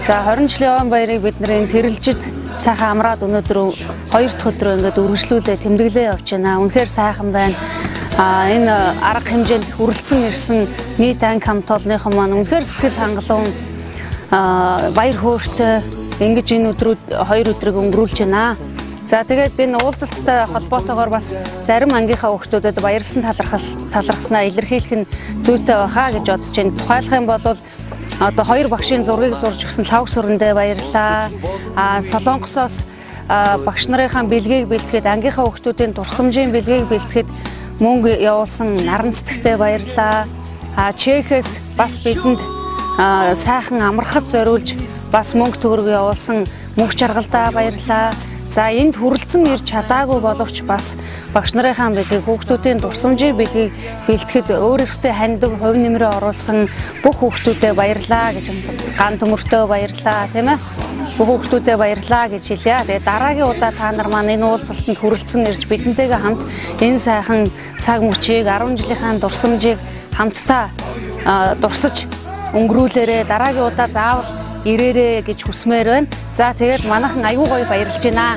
За 20 жилийн ойн баярыг бид нарын тэрэлжид сайхан амраад өнөөдөр 2 дахь өдрөө ингээд үргэлжлүүлээ тэмдэглээ явж байна. Үнэхээр сайхан байна. Энэ арга хэмжээнд хүрэлцэн ирсэн нийт анги хамт олонныхон маань үнэхээр сэтгэл хангалуун баяр хөөртэй ингэж энэ өдрүүд 2 өдрийг өнгөрүүлж байна. За тэгээд энэ уулзалттай холбоотойгоор бас зарим ангийнхаа хүүхдүүдэд баярлсан талархснаа илэрхийлэх нь зүйтэй байхаа гэж бодож байна. Тухайлах юм бол одоо 2 багшийн зургийг зурж өгсөн лав сүрэндээ баярлаа. Солонгосоос багш нарынхаа бэлгийг бэлтгэхэд ангийнхаа хүүхдүүдийн дурсамжийн бэлгийг бэлтгэхэд мөнгө явуулсан наран цэцэгтэй баярлаа. Чехэс бас бидэнд сайхан амархад зориулж бас мөнгө төгрөг явуулсан мөнх жаргалдаа баярлаа. За энд хүрэлцэн ирж чадаагүй боловч бас багш нарынхаа бэлгийг хүүхдүүдийн дурсамжийн бэлгийг бэлтгэхэд өөрөөсөө хандив хувь нэмрээ оруулсан бүх хүүхдүүдэд баярлаа гэж ган төмөртөө баярлаа тийм ээ. Бүх хүүхдүүдэд баярлаа гэж хэлье. Тэгээ дараагийн удаа та нар маань энэ уулзалтанд хүрэлцэн ирж бидэнтэйгээ хамт энэ сайхан цаг мөчийг 10 жилийнхаа дурсамжийг хамтдаа дурсаж өнгөрүүлээрэ дараагийн удаа заавал ирээрээ гэж хүсмээр байна. За тэгээд манайхан аюу гоё баярлж байна.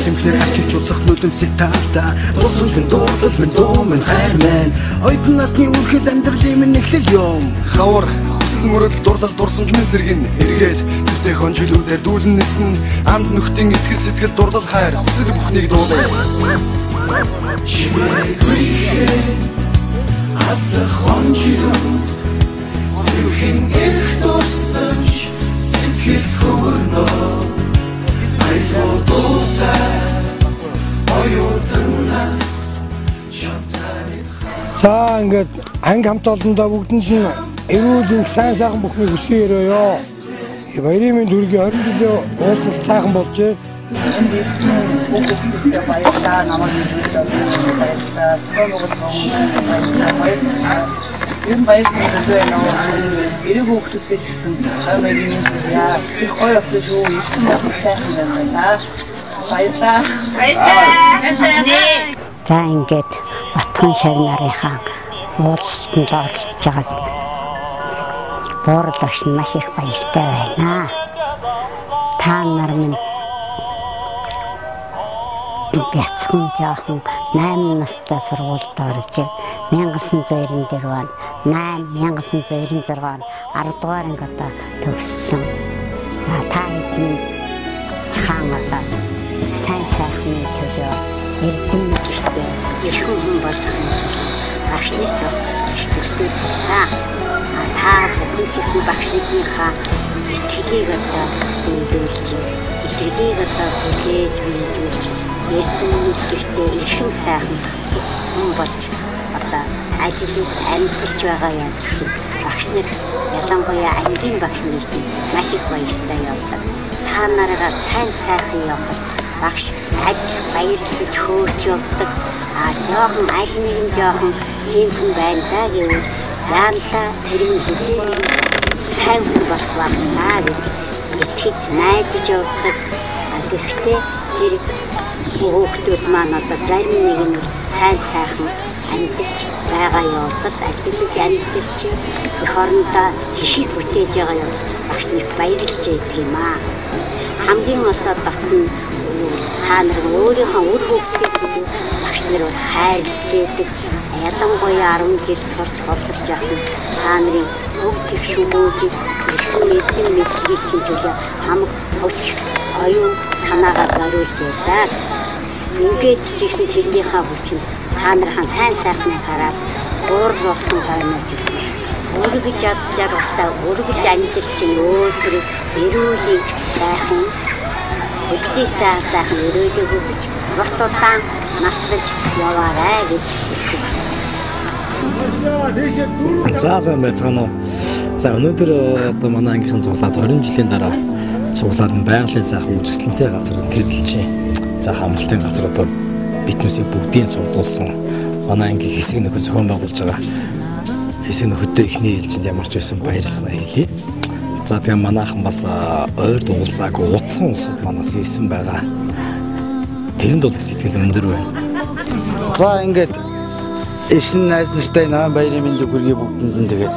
Симплэр харчиж усах нүдэмсэг таалтаа Бусулгын дуурлал минь дуу минь хайр мэн Ойдын насны үрхэл амьдралын минь эхлэл юм Хавар хүсэл мөрөдөл дурлал дурсамж минь сэргэн Эргээд тэртээ хонжилүүдээр дүүлэн нисэн Амд нөхдийн итгэл сэтгэл дурлал хайр Хүсэл бүхнийг дуулаа Шимээгүйхээ Аслах хонжилүүд Сэрхэн эрх дурсамж Сэтгэлд хөвөрнөө За ингээд анги хамт олондоо бүгдэнд нь эрүүл их сайн сайхан бүхнийг хүсье өрөөё. Баярын мэнд хүргэе 20 жилийн уулзалт сайхан болж байна. Энэ баяр хөөртэй эрэг хүүхдүүдээс гэсэн баярын яа их гоё болсон шүү. Ирсэн байх сайхан байна. Баярлалаа. За ингээд Батхан шагнарынхаа уулзалтанд оролцож байгаад буурал багш нь маш их баяртай байна. Та нар минь бяцхан жоохон 8 настай сургуульд орж 1994 он 1996 он 10 дугаар анги одоо төгссөн. За та хэдэн хаан одоо сайн сайхны төлөө эрдэм гэртээ эрхэм хүн болж багшнаас бас ихтэй засан. Та бүхэн ч гэсэн багшныхаа итгэлийг одоо биелүүлж, итгэлийг одоо бүлээж биелүүлж, эрдэм гэртээ эрхэм сайхан хүн болж одоо ажиллаж амьдарч байгаа юм чинь багш нар ялангуяа ангийн багш нар чинь маш их баяртай явдаг. Та нараа сайн сайхан явах багш ажил баярлаж хөөрч явдаг. Жоохон аль нэгэн жоохон тийм хүн байна даа гэвэл яантаа тэрийн хизээ сайн хүн болох байна гэж итгэж найдаж явдаг. Гэхдээ тэр хүүхдүүд маань одоо зарим нэг нь сайн сайхан амьдарч байгаа явдал ажиллаж амьдарч эх орондоо хишиг бүтээж байгаа юм багш нар баярлж байдаг юм аа. Хамгийн одоо батн та нар өөрийнхөө үр хүүхдээс багш нар хайрлж байдаг. Ялангуяа 10 жил сурч боловсрч явах та нарын өв тэгшүүжийг эрхэм эдэн мэдлэгийг чинь төлөө хамаг хүч оюун санаагаар зориулж байдаг. Ингээд ч гэсэн тэрнийхээ хүчин та нархан сайн сайхныг хараад уурал болсон хойноос гэсэн өргөж ядчаар ухтаа өргөж амьдэрч өөдрөг эрүүлийг байхын үлдээтэй сайхан өрөөлөг үсэж урт удаан наслаж яваарай гэж хэлсэн. За байцгаана уу. За өнөөдөр одоо манай ангийнхан цуглаад 20 жилийн дараа цуглаад байгалийн сайхан үйлчлэнтэй газар нэрлэж байна. За хамгаалтын газар одоо биднээсээ бүгдийг цуглуулсан манай ангийн хэсэг нөхөд зохион байгуулж байгаа хэсэг нөхөдөө ихний ээлжинд ямар ч байсан баярлалаа хэлье. За тэгээ манайхан бас ойрд уулзаагүй утсан улсууд манаас ирсэн байгаа. Тэрэнд бол сэтгэл өндөр байна. За ингээд ишин найз нартай ноён баярын мэндийг хүргэе бүгдэнд нь тэгээд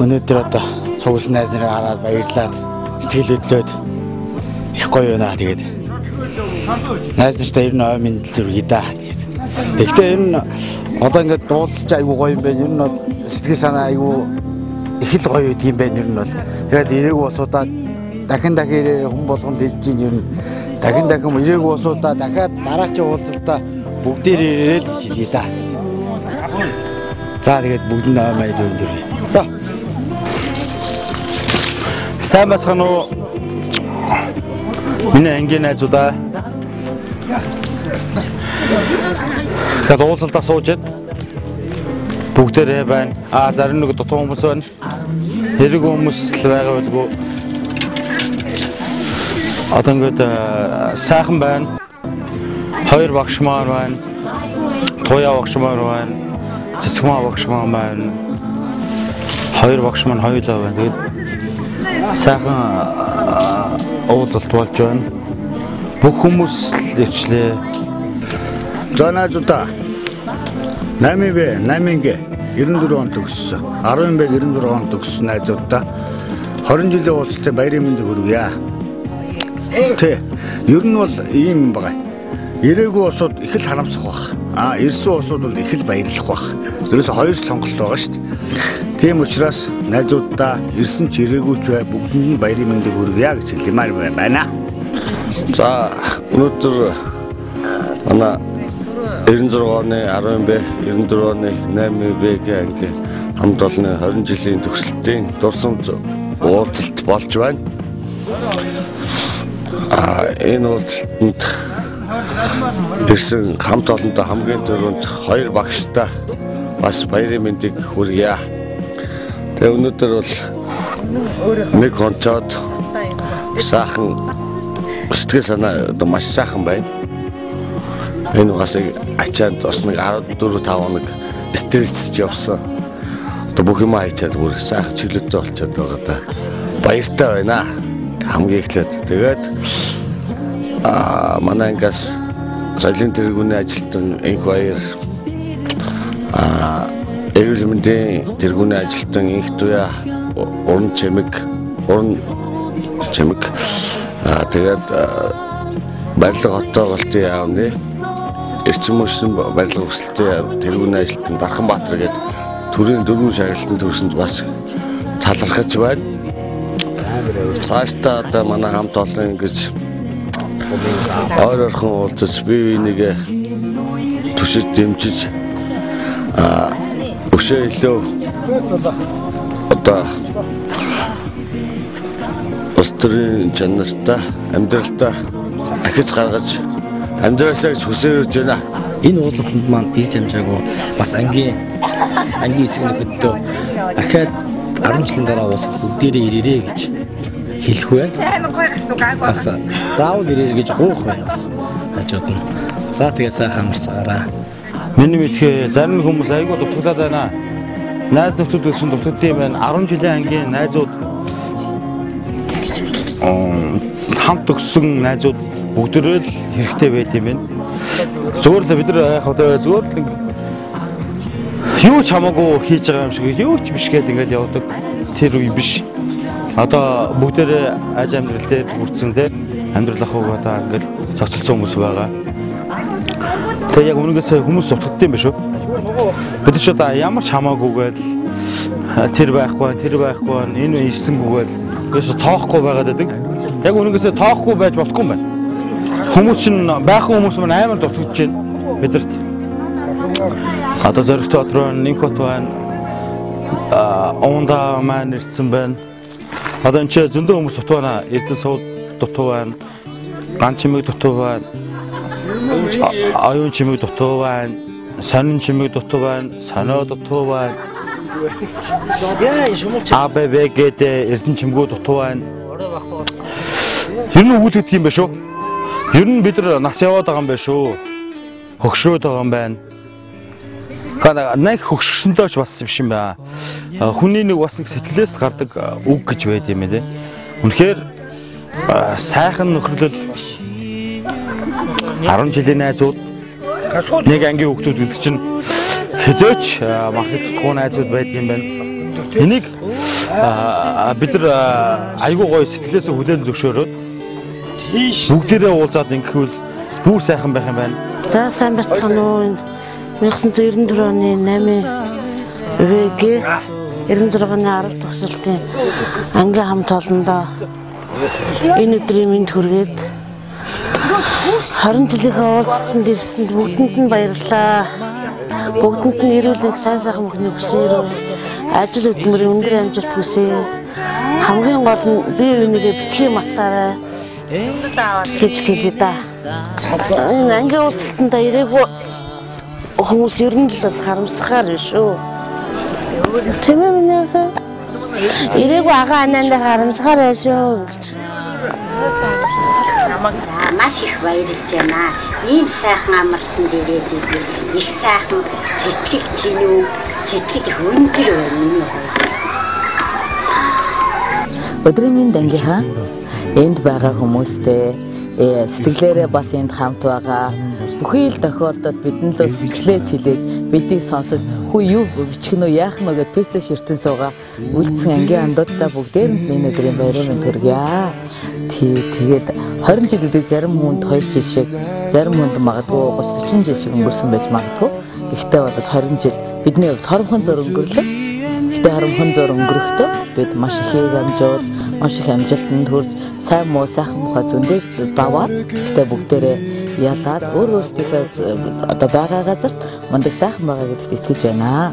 өнөөдөр одоо цугласан найз нарыг хараад баярлаад сэтгэл хөдлөөд их гоё байна тэгээд найз нартай ер нь ноён мэндэл хүргэе да. Тэгэхдээ ер нь одоо ингээд дуулж айгүй гоё юм байна. Ер нь бол сэтгэл санаа айгүй их л гоё үт юм байна. Ер нь бол тэгэл ирээгүй усуудаа дахин ирээ хүн болгон хэлж ийн ер нь дахин ирээгүй усуудаа дахиад дараачийн уулзалтаа бүгдээр ирээл гэж хэлье да. За тэгээд бүгд нь ноён баяр өндөр. Сайн байна уу? Миний ангийн найзуудаа тэгээд уулзалтаа сууж бүгдээрээ байна. Зарим нэг дутуу хүмүүс байна. Хэрэг хүмүүс л байгаа байлгүй. Одоо ингээд сайхан байна. Хоёр багш маань байна. Туяа багш маань байна. Цэцгмаа багш маань байна. Хоёр багш маань хоёулаа байна. Тэгээд сайхан уулзалт болж байна. Бүх хүмүүс л ирчлээ. За найзуудаа 8B 94 онд төгссөн. 10B 94 онд төгссөн найзуудаа 20 жилийн уулзалтын баярын мэндийг хүргье. Тэ. Ер нь бол ийм байгаа. Ирээгүй усууд их л харамсах баг. Ирсэн усууд бол их л баярлах баг. Тэрээс хоёр сонголт байгаа шүү дээ. Тийм учраас найзуудаа ирсэн ч ирээгүй ч бай бүгдэнд нь баярын мэндийг хүргье гэж хэлмээр байна. За өнөөдөр манай 96 оны 10B 94 оны 8B-ийн анги хамт олонны 20 жилийн төгсөлтийн дурсамж уулзалт болж байна. Энэ уулзалтанд ирсэн хамт олондоо хамгийн түрүүнд хоёр багштай бас баярын мэндийг хүргье. Тэгээ өнөөдөр бол нэг хонцоод сайхан сэтгэл санаа маш сайхан байна. Энэ угаасаа ачаанд бас нэг 14-5 хоног стрессж явсан. Одоо бүх юм хайчаад бүр сайхан чиглэлтэй болчиход байгаа да. Баяртай байна. Хамгийн эхлээд тэгээд манай ангиас соёлын тэргүүний ажилтан энх баяр эрүүл мэндийн тэргүүний ажилтан инх туяа уран чимэг тэгээд барилга хотоолтын яамны эрчим хүчний барилга өсөлтийн тэргүүний ажилтан Дарханбаатар гээд төрийн дөрвөн шагналтын төрсөнд бас талархаж байна. Цаашдаа одоо манай хамт олон ингэж ойрхон уулзаж бие бинийгээ түшиж дэмжиж өшөө илүү одоо өстрийн чанартай амьдралдаа ахиж гаргаж амьдралсаа хүсэж байна. Энэ уулзалтанд маань ирж амжаагүй бас ангийн хэсэг нөхөдөө ахаад 10 жилийн дараа уулзах бүгдээрээ ирээрээ гэж хэлэх вэ. Бас заавал ирээр гэж гуух байна бас хажууд нь. За тэгээ сайхан амарцгаараа. Миний мэдхээ зарим хүмүүс айгүй дутагдлаад байна. Найз нөхдөд гэсэн дутагдсан юм байна. 10 жилийн ангийн найзууд хамт өгсөн найзууд бүгдөө л хэрэгтэй байт юм байна. Зүгээр л бид нар яг одоо зүгээр л юу ч хамаагүй хийж байгаа юм шиг юу ч биш гэж ингээд явдаг. Тэр үе биш. Одоо бүгдээ аж амьдрал дээр хүрсэн те амьдрал ах уу одоо ингээд цогцолцсон хүмүүс байгаа. Тэгээ яг үнэээс хүмүүс дутагдсан юм биш үү? Бид ч одоо ямар ч хамаагүйгээд тэр байхгүй энэ ирсэнгүйгээдээс тоохгүй байгаад байдаг. Яг үнэээс тоохгүй байж болохгүй юм байна. Хүмүүс чинь байх хүмүүс маань амар дутагдж байна бидэрт. Одоо зөрөгтэй дотроо нэг хот байна. Онда маань ирсэн байна. Одоо энэ ч зөндөө хүмүүс дутуу байна. Эрдэнэ сууд дутуу байна. Ган чимэг дутуу байна. Аюун чимэг дутуу байна. Сонин чимэг дутуу байна. Сонио дутуу байна. АБВ гэдэг эрдэнэ чимгүүд дутуу байна. Ер нь өгүүлэх юм байна шүү. Ер нь бид нар нас яваад байгаа юм байна шүү. Хөгшрөөд байгаа юм байна. Нэг хөгшөрсөнтэй ч бас биш юм байна. Хүний нэг бас нэг сэтгэлээс гардаг үг гэж байд юм ээ. Үнэхээр сайхан нөхөрлөл 10 жилийн найзууд нэг ангийн хүүхдүүд гэдэг чинь хязгаарч маркетинг найзууд байд юм байна. Энийг бид нар айгүй гоё сэтгэлээс хүлээн зөвшөөрөөд бүгдээрээ уулзаад ингэхвэл бүр сайхан байх юм байна. За сайн бацхан уу 1994 оны 8 ВГ 96-ны 10 дахь салтын ангийн хамт олондоо энэ өдрийн мэнд хүргээд 20 жилийнхээ уулзалтанд ирсэнд бүгдэнд нь баярлалаа. Бүгдэнд нь эрүүлэг сайн сайхан мөхний хүсье. Ажил хөдөлмөрийн өндөр амжилт хүсье. Хамгийн гол нь бие бинийгээ битгий мартаарай гэж хэлээ да. Энэ ангийн уулзалтанд ирээгүй хүмүүс ер нь л харамсахаар биш үү? Тийм ээ минь. Ирээгүй агаа анаандаа харамсахаар биш үү гэж. Маш их баярлж байна. Ийм сайхан амралтанд ирээд их сайхан сэтгэл тэнүү, сэтгэл их өндөр байна. Өдрийн мэнд ангийнхаа энд байгаа хүмүүстэй сэтгэлээрээ бас энд хамт байгаа. Бүхий л тохиолдолд бидэнд л сэтгэлээ чилээж бидийг сонсож хүү юу бичих нь яах нь гэд пэсэ ширтэн суугаа үлдсэн ангийн андуудтай бүгдээр нь энэ өдрийн баярын төргийа. Тэгээд 20 жил гэдэг зарим хүнд 2 жил шиг, зарим хүнд магадгүй 30-40 жил шиг өнгөрсөн байж магадгүй. Гэхдээ бол 20 жил бидний хувьд хоромхон зөр өнгөрлөө. Гэхдээ хоромхон зөр өнгөрөхдөө бид маш ихийг амжуулж, маш их амжилтанд хүрч, сайн муу сайхан мухай зөндөө даваад гэхдээ бүгдээрээ ядаад өөрөөсдийнхөө одоо байгаа газарт мундаг сайхан байгаа гэдэгт итгэж байна.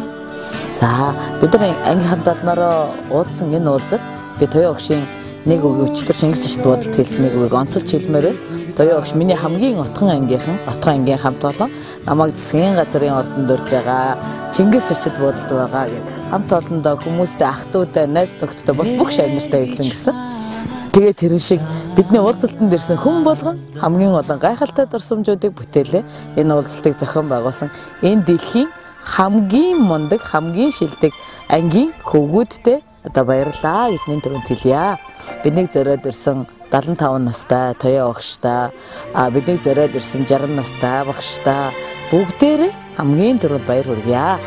За бид нар анги хамт олноороо уулзсан энэ уулзалт би Туяа өгшийн нэг өчтөр Чингис чичт бодолд хэлсэн нэг үгийг онцолж хэлмээр байна. Туяа өгш миний хамгийн отхон ангийн хамт олон намайг засгийн газрын ордонд дөрж байгаа Чингис чичт бодолд байгаа гэдэг хамт олондоо хүмүүстэй ах トゥ утай найз нөхдөдтэй бас бүх шагнартай хэлсэн гэсэн. Тэгээд тэрэн шиг бидний уулзалтанд ирсэн хүн болгон хамгийн олон гайхалтай дурсамжуудыг бүтээлээ энэ уулзалтыг зохион байгуулсан энэ дэлхийн хамгийн мундаг, хамгийн шилдэг ангийн хөвгүүдтэй одоо баярлалаа гэж нэн төрөнд хэлье. Биднийг зориод ирсэн 75 настай Тоё багштай бидний зориод ирсэн 60 настай багштай бүгдээрээ хамгийн түрүүнд баяр хүргье.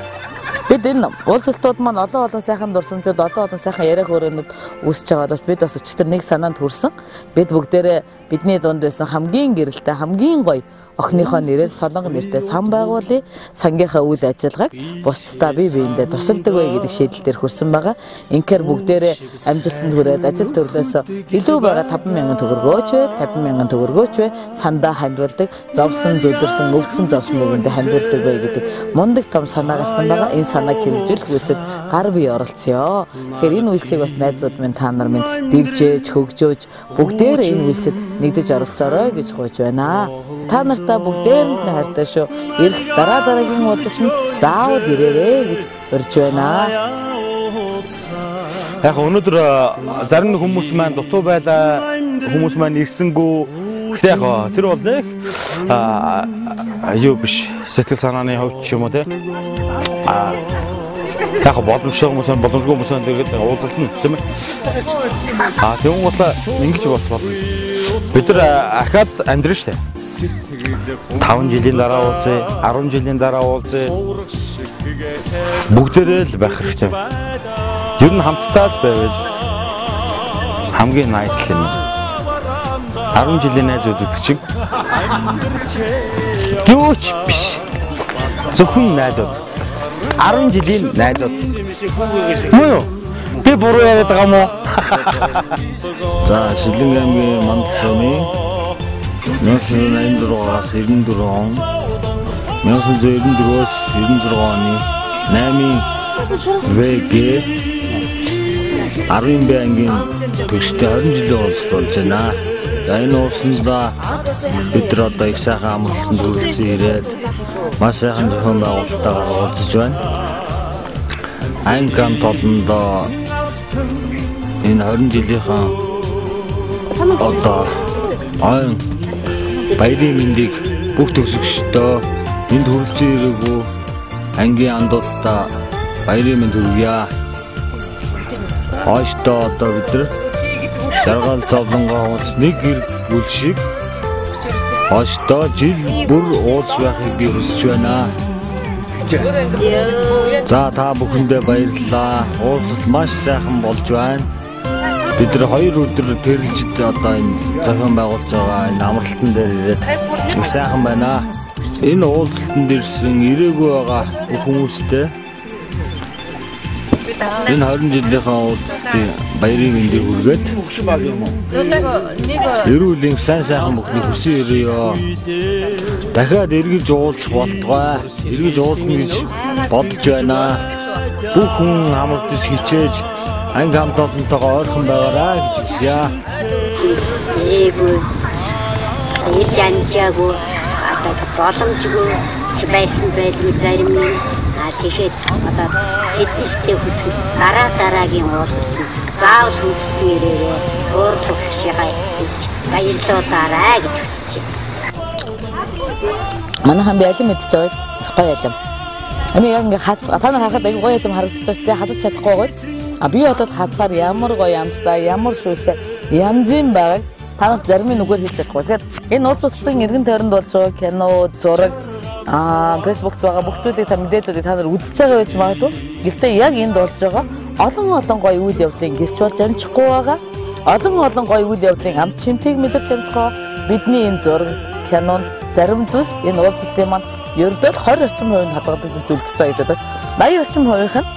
Бид энэ уулзалтууд маань олон сайхан дурсамжууд, олон сайхан яриа хөөрөнүүд үүсэж байгаадаас бид бас өчтөр нэг санаанд хүрсэн. Бид бүгдээрээ бидний дунд байсан хамгийн гэрэлтэй, хамгийн гоё охиныхоо нэрээр солонго нэртэй сан байгуулъя. Сангийнхаа үйл ажиллагааг бусдаа бие биендээ тусалдаг бай гэдэг шийдэл дээр хүрсэн байгаа. Инхээр бүгдээрээ амжилтанд хүрээд ажил төрлөөсөө илүү байгаа 50,000 төгрөгөөч бай, 50,000 төгрөгөөч бай, сандаа хандуулдаг, зовсон, зүдэрсэн, өвдсөн зовсон нэгэндээ хандуулдаг бай гэдэг мундаг том санаа гарсан байгаа. Энэ санааг хэрэгжүүлэх үйлсэд гар бие оролцъё. Тэгэхээр энэ үйлсийг бас найзууд минь та нар минь дэвжээж, хөгжөөж бүгдээрээ энэ үйлсэд нэгдэж оролцоорой гэж гуйж байна. Та нартай бүгдээрэнд нь хайртай шүү. Ирэх дараагийн уулзалтанд заавал ирээрэй гэж урьж байна. Яг өнөөдөр зарим хүмүүс маань дутуу байлаа, хүмүүс маань ирсэнгүү. Гэхдээ яг тэр бол нэг юу биш, сэтгэл санааны хувьд ч юм уу те. Яг боломжтой хүмүүс нь боломжгүй хүмүүс нь тэгээд уулзалтна тийм ээ. Тэгвэл бодлоо ингэж бас болно. Бид нар ахаад амьдрын штэ. 5 жилийн дараа уулзъя, 10 жилийн дараа уулзъя. Бүгдээрээ л байх хэрэгтэй. Ер нь хамтдаа л байвал хамгийн найзлал юм. 10 жилийн найз гэдэг чинь юу ч биш. Зөвхөн найзууд. 10 жилийн найзууд. Муу. Би буруу яриад байгаа мó. За, Шилэн аймгийн Мандал сумын 1986-аас 94 он 1994-өөс 96 оны 8-ын ВГ 10-ын Б ангийн төгсөлтөд 20 жилийн уулзалт болж байна. За энэ уулзалтанд бид нар одоо их сайхан амралтанд хүрэлцэн ирээд маш сайхан зохион байгуулалтаар уулзаж байна. Анги хамт олондоо энэ 20 жилийнхаа одоо ойн баярын мэндийг бүх төгсөгчдөө энд хүрэлцэн ирээгүй ангийн андуудаа баярын мэнд хүргье. Хойштоо одоо бид нар Жаргал зовлонгоо уулз нэг гэр бүл шиг хойштоо жил бүр уулз байхыг би хүсэж байна. За та бүхэндээ баярлалаа. Уулзалт маш сайхан болж байна. Бид нар 2 өдөр тэрэлжид одоо энэ зохион байгуулж байгаа энэ амралтан дээр ирээд их сайхан байна. Энэ уулзалтанд ирсэн ирээгүй байгаа бүх хүмүүстээ энэ 20 жилийнхаа уулзалтын баярын мэндийг хүргээд эрүүл энх сайн сайхан бүхний хүсэн ирээё. Дахиад эргэж уулзах болтугай. Эргэж уулзна гэж бодож байна. Бүх хүн хамтдаж хичээж анги хамт олонтойгоо ойрхон байгаарай гэж хэлье. Ирээгүй ирж амжаагүй одоо боломжгүй байсан байлгүй зарим нь тэгэхээр одоо тэднийхтэй хүсэх дараагийн уулзалт заавал хүссэн ирээрээ уурлах шигаа хэлж баярлуулаарай гэж хүсэж байна. Манайхан би алим мэдчихэж байгаа их гоё алим. Энийг яг ингээ та нар харахад аягүй гоё алим харагдаж байна. Тэгээ хадаж чадахгүй гоё. Би болоод хацаар ямар гоё амттай, ямар шүүстэй янзын байгааг та нарт зарим нь үгээр хэлж чадахгүй. Тэгэхээр энэ уулзалтын эргэн тойронд болж байгаа кино, зураг Facebook-т байгаа бүх зүйлийг та мэдээлэлүүдийг та нар үзэж байгаа байж магадгүй. Гэхдээ яг энд болж байгаа олон гоё үйл явдлын гэрч болж амжихгүй байгаа. Олон гоё үйл явдлын амт шимтгийг мэдэрч амжихгүй. Бидний энэ зураг, кинон зарим зүйлс энэ уулзалтын маань ердөө 20 орчим хувийн хадгалагдаж үлдчихэж байгаа гэдэг. 80 орчим хувийнх нь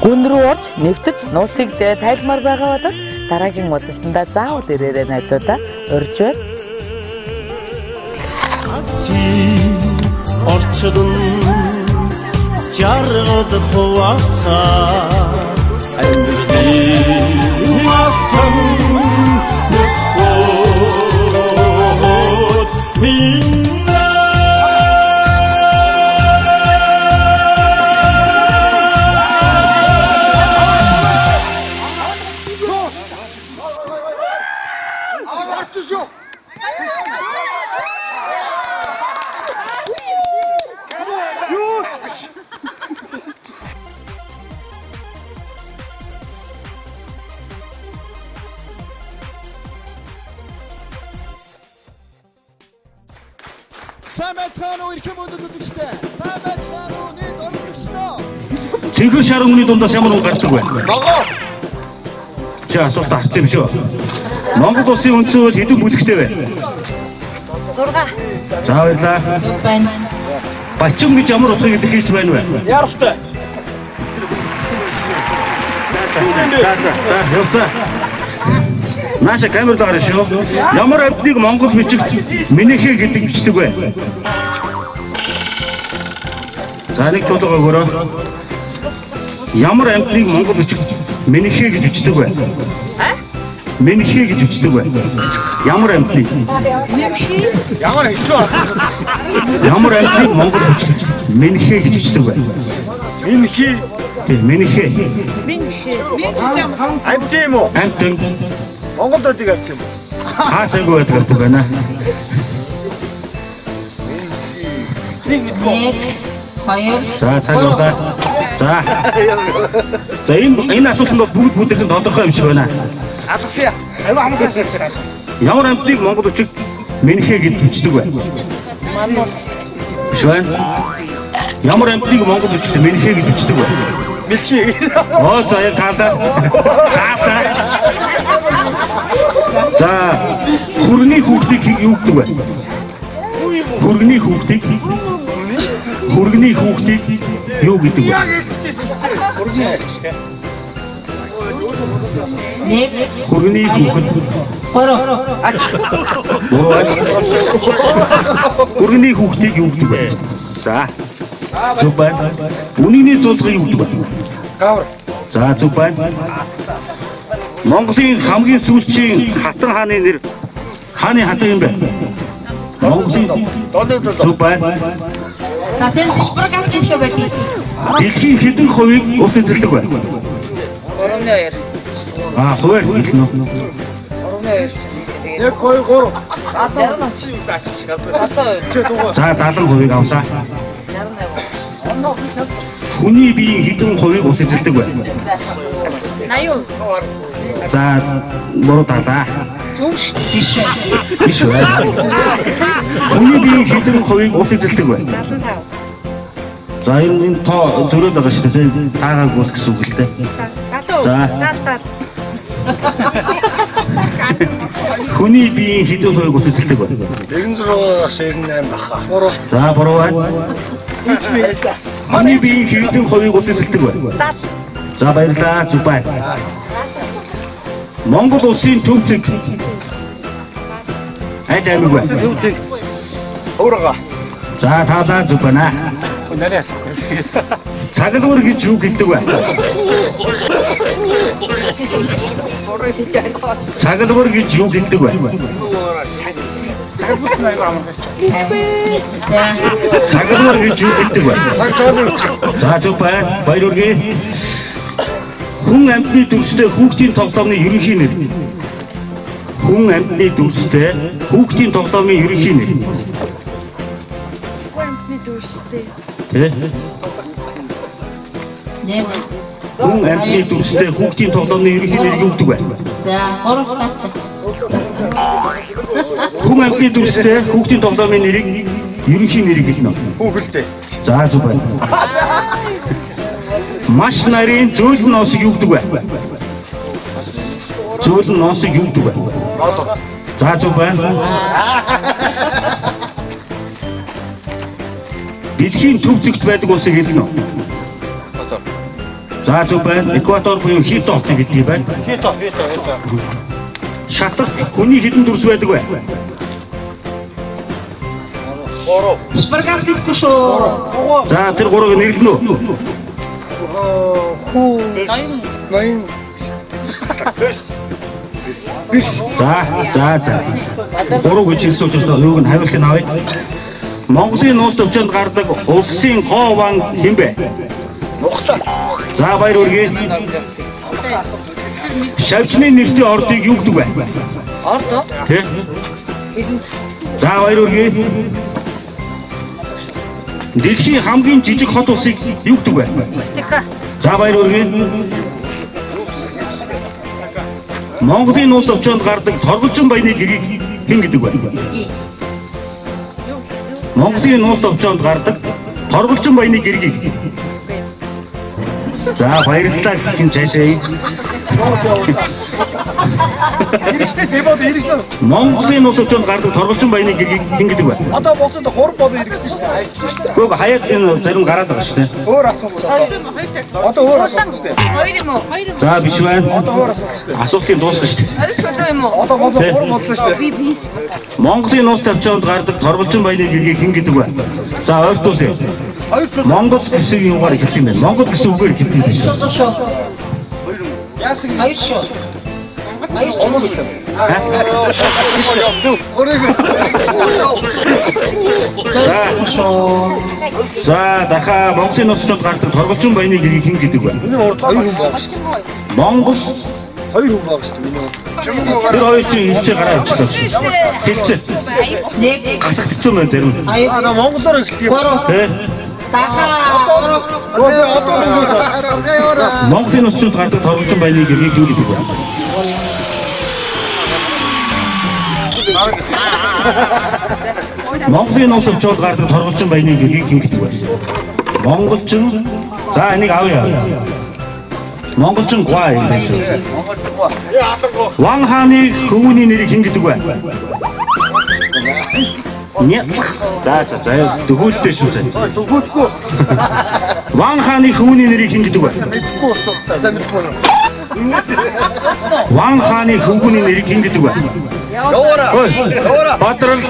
гүн рүү орж нэвтэж нууцыг тайлмаар байгаа бол дараагийн уулзалтанда заавал ирээрэй найзуудаа урьж байна. Орчдон жаргал хуваацаа амьдралын мастан нөхөд минь Сайн байцгаана уу эрхэм өндөд үзэгчтэй. Сайн байцгаана уу нийт оролцогчдоо. Цэнгэр шар өмнөний дундаас ямар хүн гардаг вэ? Ногоо. Чи асуулт харсан юм шүү. Монгол улсын үндсэн хууль хэдэн бүлэгтэй вэ? 6. За баярлаа. Бачим гэж ямар утгыг хэлж байна вэ? Яралтай. За явсаа. Нааша камерд гарна шүү. Ямар амьтныг Монгол бичигт Минихэ гэдэг бичдэг вэ? За нэг цолгоо өгөөрэй. Ямар амьтныг Монгол бичигт Минихэ гэж бичдэг вэ? Минихэ гэж бичдэг вэ? Ямар амьтныг? Ямар хэцүү асууж. Ямар амьтныг Монгол бичигт Минихэ гэж бичдэг вэ? Минихэ. Минихэ. Амьт юм уу? Амьт. Монголд байдаг амьт юм уу? Хаасаагүй байдаг байна. За цагуудаа. За энэ асуултанд бүгд бүтэхэн тодорхой юм шиг байна. Алгасъя. Ямар амьтныг Монгол үчиг Минихэ гэж бичдэг вэ? Биш байна. Ямар амьтныг Монгол үчигт Минихэ гэж бичдэг вэ? Мэлхий. Оо за яг таалаа. За хүргэний хүүхдийг юу гэдэг вэ? Хүргэний хүүхдийг юу гэдэг вэ? Яг хэлчихсэн шүү дээ. Хүргэний хүүхэд. Ач. Хүргэний хүүхдийг юу гэдэг вэ? За. Зүг байна. Үнийний цуцгыг юу гэдэг вэ? Гавар. За зүг байна. Монголын хамгийн сүүлчийн хатан хааны нэр хааны хатан юм бэ? Монголын зүг байна. Дэлхийн хэдэн хувийг ус эзэлдэг вэ? 32. Хуваар хэлнэ үү? 1 2 3. Атаа чи юу саач шиг асуу. За 70% авлаа. Хүний биеийн хэдэн хувийг ус эзэлдэг вэ? 80. За буруу талаа. Зөв шүү дээ. Биш үү? Хүний биеийн хэдэн хувийг ус эзэлдэг вэ? 75. За энэ тоо зөрөөд байгаа шүү дээ. Таагаагүй л гэсэн үг л дээ. 70. За. 70. Хүний биеийн хэдэн хувийг ус эзэлдэг вэ? 96-аас 98 баха. Буруу. За буруу байна. Хүний биеийн хэдэн хувийг ус эзэлдэг вэ? 70. За баярлалаа. Зүг байна. Монгол улсын төвцөг айд аймаг вэ? Төвцөг. Өөрөөгөө. За таалаа зүг байна. Нариас. Цаглуур гэж юу гэдэг вэ? Цаглуур гэж юу гэдэг вэ? Цаглуур гэж юу гэдэг вэ? За зүг байна. Баяр үргээ. Хүн амьтны дүрстэй хүүхдийн тоглоомны ерөнхий нэр. Хүн амьтны дүрстэй хүүхдийн тоглоомны ерөнхий нэр. Хүн амьтны дүрстэй. Хүн амьтны дүрстэй хүүхдийн тоглоомны ерөнхий нэр юу гэдэг вэ? За 3 таач. Хүн амьтны дүрстэй хүүхдийн тоглоомын нэрийг ерөнхий нэрийг хэлнэ. Хүүхэлдэй. За зүг байна. Маш нарийн зөөлөн ноосыг юу гэдэг вэ? Зөөлөн ноосыг юу гэдэг вэ? За зүг байна. Дэлхийн төв зэгт байдаг улсыг хэлнэ үү? За зүг байна. Экватор буюу Хито хотыг хэлдэг юм байна. Хито. Шатах хүний хэдэн дүрс байдаг вэ? 3. Спаргалтисгүй шүү. За тэр гурыг нэрлэнэ үү? Хүү. Ноён. За. Гурав гэж хэлсэн учраас юуг нь хариултыг авъя. Монголын нууц төвчөнд гардаг улсын гоо ван хэн бэ? Нухта. За баяр үргээ. Шавчны нэртэй ордыг юу гэдэг вэ? Ордо? Тэ. За баяр үргээ. Дэлхийн хамгийн жижиг хот усыг юу гэдэг вэ? Стика. За баяр үргээ. Монголын нууц төвчөнд гардаг торгожин баяны гэрийг хэн гэдэг вэ? Монголын нууц товчоонд гардаг торголчин баяны гэргийг. За баярлалаа гэх юм цаашаа. Иргэснээс би бод иргэсэн. Монголын нууц товчоонд гардаг торголчин баяны гэргийг хэн гэдэг вэ? Одоо боцоод 3 бод иргэсэн шүү дээ. Гүг хаяад энэ зарим гараад байгаа шүү дээ. Өөр асуулт. Одоо өөр асуулт шүү дээ. Хоёр юм уу? За биш байна. Одоо өөр асуулт шүү дээ. Асуултын дуусна шүү дээ. Хоёр ч удаа юм уу? Одоо гол 3 болсон шүү дээ. Би. Монголын нууц товчоонд гардаг торголчин баяны гэргийг хэн гэдэг вэ? За ойртуулъя. Монгол гэсэн юугаар хэлэх юм бэ? Монгол гэсэн үгээр хэлэх юм биш. Яасан юм? Хоёр шүү. За дахиад Монголын нууц товчоонд гардаг торголчин баяны гэргийг хэн гэдэг вэ? Миний урд 2 хүн байгаа шүү дээ. Монгол 2 хүн байгаа шүү дээ. Тэр хоёр чинь хэлж гараа авчихсан. Хэлцээ. Гасагдсан байна зарим. Аа монголоор эхлэе. Тэ. Монголын нууц товчоонд гардаг торголчин баяны гэргийг юу гэдэг вэ? Монголын нууц товчоонд гардаг торголчин баяны гэргийг хэн гэдэг вэ? Монголчин. За энийг авъя. Монголчин гуай юм байна шүү. Ван хааны хөвгүний нэрийг хэн гэдэг вэ? Нет. За дөхүүлдэй шүү сайн. Дөхүүлэхгүй. Ван хааны хөвгүний нэрийг хэн гэдэг вэ? Мэдгүй шүү. Ван хааны хөвгүний нэрийг хэн гэдэг вэ? Яваараа. Бадрал.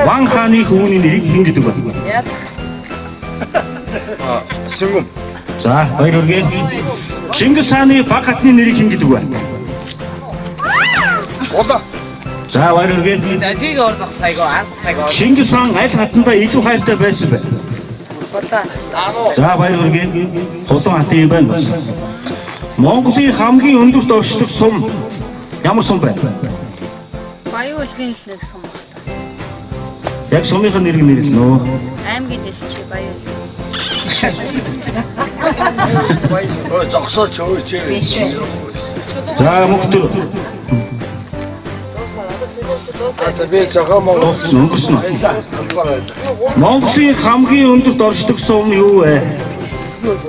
Ван хааны хөвгүний нэрийг хэн гэдэг вэ? Сэнгүм. За баяр хүргэе. Чингис хааны баг хатны нэрийг хэн гэдэг вэ? Улаа. За баяр хүргэе. Дажиг ордох сайгаа, анх сайгаа. Чингис хаан аль хатандаа илүү хайртай байсан бэ? Улаа. За баяр хүргэе. Хулан хатын юм байна бас. Монголын хамгийн өндөрт оршдог сум ямар сум бэ? Баян үлгийн нэг сум байна. Яг сумынхаа нэрийг нэрлэнэ үү? Аймгийн дэлчи баян. Ой зогсооч өөч. За мөхтөр. Би жогоо өнгөрсөн. Монголын хамгийн өндөрт оршдог сум юу вэ?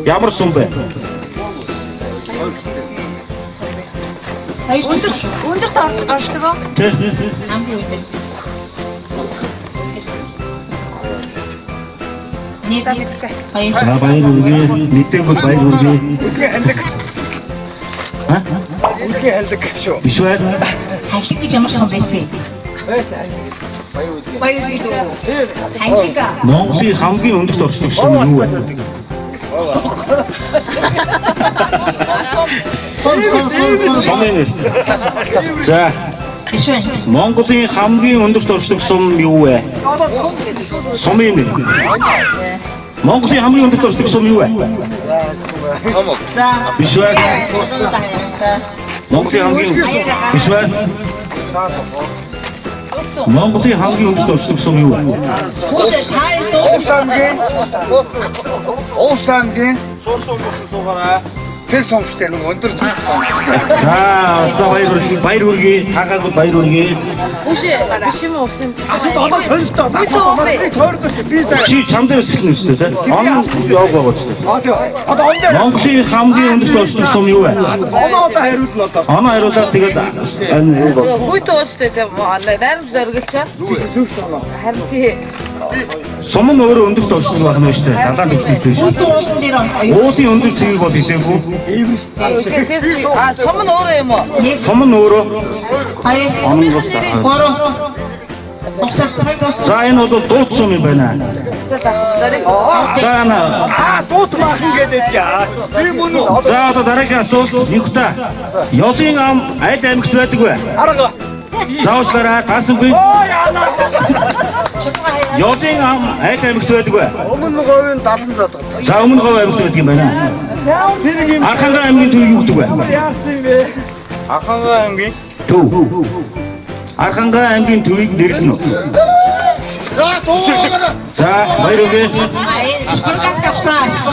Ямар сум бэ? Өндөрт оршдог уу? Хамгийн өндөр. За мэдгүй. За баяр хүргэе. Мэдээгүй баяр хүргэе. Үлгийн халиг. Үлгийн халиг шүү. Биш үү? Халиг гэж ямар сум байсан? Баяр үлгий. Хангига. Монголын хамгийн өндөрт оршдог сум юу вэ? Сумын. За. Монголын хамгийн өндөрт оршдог сум юу вэ? Сумын. Монголын хамгийн өндөрт оршдог сум юу вэ? За. Биш үү? Монголын хамгийн биш үү? Монголын хамгийн өндөрт оршдог сум юу вэ? Уусамгийн суугаараа тэр сумштай нэг өндөр сум. За баяр хүргэе. Хагаагүй баяр хүргэе. Үгүй биш юм уу усан. Асууд одоо солилтоо. Би тойрдож би сайн. Чи чам дээрс ихнэ үстэй те. Он яг байгаа үстэй. Одоо он дээр. Монголын хамгийн өндөрт оршдог сум юу вэ? Одоо хариулна одоо. Оноо хариулаад тэгээд Хүйт уустай тийм найрамд дөргөлч. Харин би сум нь өөрөө өндөрт оршдог байх нь шүү дээ. Далайн дэвшилтэй шүү. Уулын өндөр цэгийг бол хэлээгүй. сум нь өөрөө юм уу? Сум нь өөрөө. Он нь бас За энэ бол дуут сум юм байна. За дуут махан гэдэг яа. Би мөн үү? За одоо дараагийн асуулт юхта. Ёлын ам аль аймагт байдаг вэ? Арга. Заочлаараа таасангүй. Ёлын ам аль аймагт байдаг вэ? Өмнө говийн 70 зад. За өмнө говь аймагт байдаг юм байна. Архангай аймгийн төв юу гэдэг вэ? Яарсан юм бэ? Архангай аймгийн төв. Архангай аймгийн төвийг нэрлэнэ үү? За баяр хүргэе.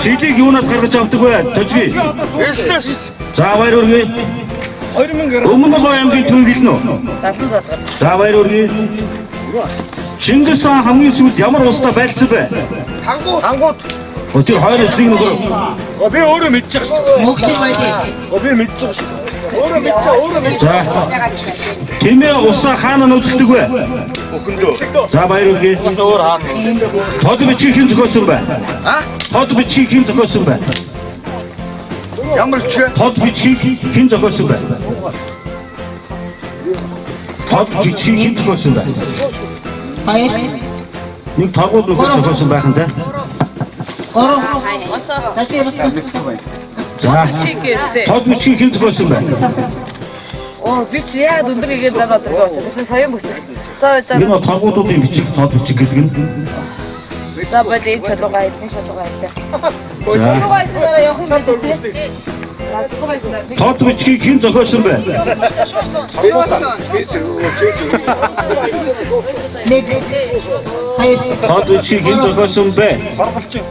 Шилийг юунаас гаргаж авдаг вэ? Тожги. За баяр хүргэе. 2000 өмнө говь аймгийн төв хэлнэ үү? 70 зад. За баяр хүргэе. Чингис хаан хамгийн сүүлд ямар улстай байлцсан бэ? Тангууд. Тэр хоёроос нэг нөхөр. Би өөрөө мэдчихэж байгаа шүү дээ. Мөнгөний байдгийг. Би мэдчихэж байгаа шүү дээ. Өөрөө мэдчихэж. Тэмээ усаа хаана нөөцөлдөг вэ? Өхөндөө. За баяр үргээ. Бас өөр хаана. Тод бичиг хэн зохиосон бэ? Тод бичиг хэн зохиосон бэ? Ямар бичиг? Тод бичиг хэн зохиосон бэ? Тод бичиг хэн зохиосон бэ? Баяр. Нэг торгууд нөхөр зохиосон байх нь те. Ороо. За. Тод бичиг хэн зохиосон бэ? Би чи яа өндөр игээд занаад байгаа. Тэгсэн соён бүсгэж. За. Энэ торгуудын бичиг, тод бичиг гэдэг нь. За бэлээ чалуугаа идэх шалуугаа идэх. Чалуугаа идэх явах юм байна тий. Тод бичгийг хэн зохиосон бэ? Тод бичгийг хэн зохиосон бэ? Хорголчин.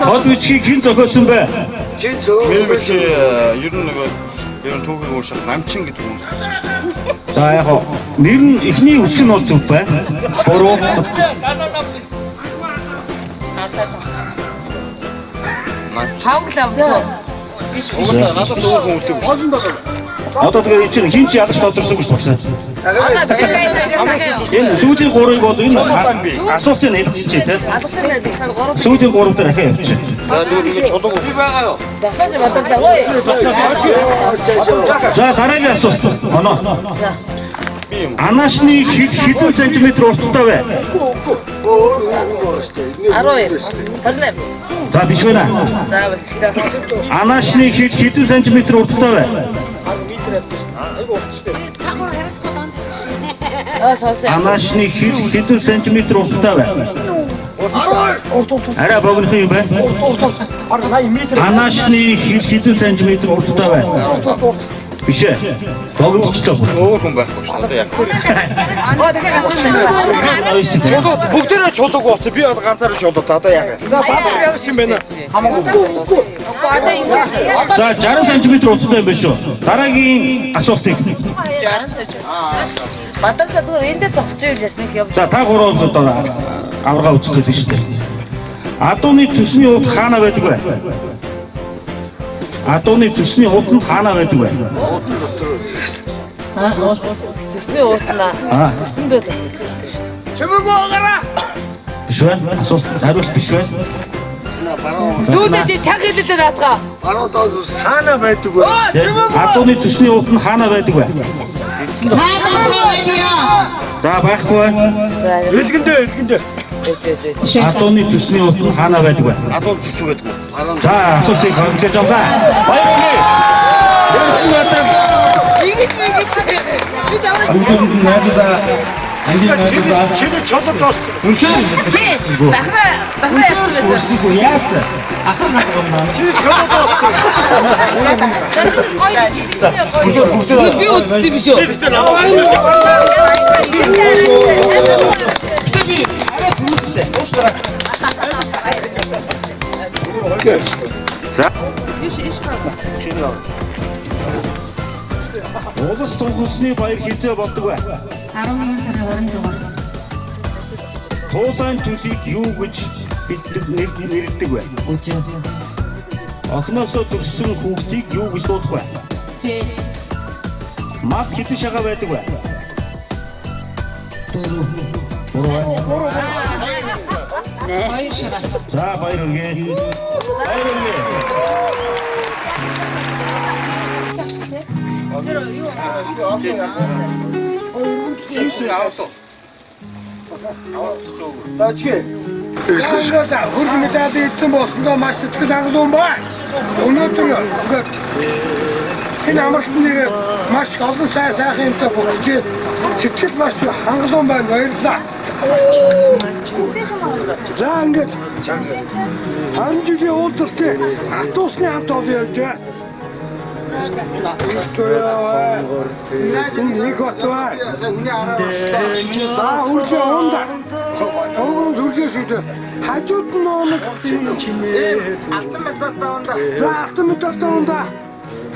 Тод бичгийг хэн зохиосон бэ? Чи зөө. Ер нь түүхийн уушаа намчин гэдэг юм. За яг нэр нь эхний үсэг нь бол зүг бай. Буруу. Хавглав. Уусаа надаас өөр хүн үлдээв. Одоо тэгээ чинь хин ч ядаж тодорсон гэж багсаа. Энэ сүүлийн 3-ыг бол энэ асуултыг хэлчихсэн чи тий. Сүүлийн 3 дээр ахаа явчих. За дүүд ингэ чулууг би байгаа юу? Засаж бодлоо ой. За дараагийн асуулт. Оноо. Анаашны хэдэн сантиметр урттай вэ? 12. Харин. За биш байна. За болчихлоо. Анаашны хэдэн сантиметр урттай вэ? Анаашны хэдэн сантиметр урттай вэ? Арай богино юм байна. Анаашны хэдэн сантиметр урттай вэ? Биш ээ. Богиночлоо. Өөр хүн байхгүй шүү дээ. Чулуу бүгдээрээ чулууг болсон. Би бол ганцаараа чулуу та одоо яах вэ? За бадар яаж юм бэ? Хамаагүй. За 60 см урттай юм байна шүү. Дараагийн асуултыг. 60 см. Бадар зүгээр эндээ зогсож ийлээс нэг явж. За та гурав одоо аварга үзэх гэдэг шүү дээ. Адууны цэсний уут хаана байдаг вэ? Адууны цэсний уут нь хаана байдаг вэ? Цэсний уутнаа. Цэсэндээ л. Чимээг уугараа. Биш байна. Асуулт хариулт биш байна. Дүүдээ чи чаг хэлээд наадгаа. Баруун хаана байдаг вэ? Адууны цэсний уут нь хаана байдаг вэ? За байхгүй. Элгэндээ. Адууны цэсний уут нь хаана байдаг вэ? Адуун цэс үү гэдэг үү? За асуултыг хойлож байгаа. Баярлалаа. Чимээ чулуу тост. Бахма явчихсан. Яасан? Ахна гомнаа. Чи чулуу тост. Би үтсэн биш үү? За. Улс тунхсны баяр хизээ болдог вэ? 11 сарын 26-нд. Туулайн төлийг юу гэж нэрлэдэг вэ? Охноосоо төрсөн хүүхдийг юу гэж дуудах вэ? Мал хэдэн шагаа байдаг вэ? Баяр шагаа. За баяр үргээ. Баяр үргээ. Таачгээ. Хөргөн мэдээд ийдсэн болсондоо маш сэтгэл хангалуун бай. Өнөөдөр ингээд энэ амралтын нэр маш олон сайхан юмтай буцчихээ. Сэтгэл маш хангалуун байна. Баярлалаа. За ингээд 10 жилийн уулзалтыг автобусны хамт олон явж байгаа. Нэг батваа. За үрлээ унда. Огон үрлээ шүү. Хажууд нь нэг алтан медалтай унда. За алтан медалтай унда.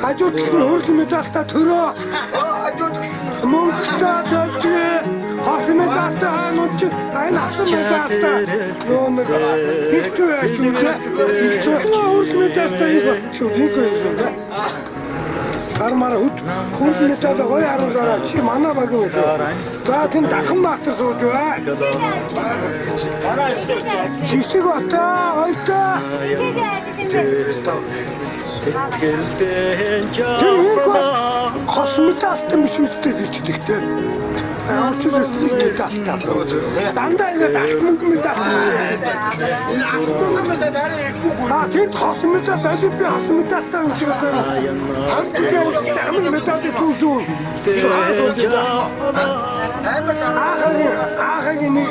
Хажууд нь хөрөл медальтай төрөө. Монголда дэвжээ. Хос медальтай хаанууд чинь энэ алтан медальтай номер хэвчээ шүүгээ. Хөрөл медальтай шүүгээ шүү. Армаар хөрөл медаль гоё харуулаарай. Чи манай баг үү? За тийм дахин баатар сууж бай. Жишг бата хоёртаа. Хос медальтай биш үстэй бичдэгтэй. Аачлаас нэг медальтай сууж. Дандаа ингэ алтан медаль. Тийм хос медаль олимпиад хос медальтай юм шиг байна. Хамтгийн амин медаль түүсүү. Аагийн нэг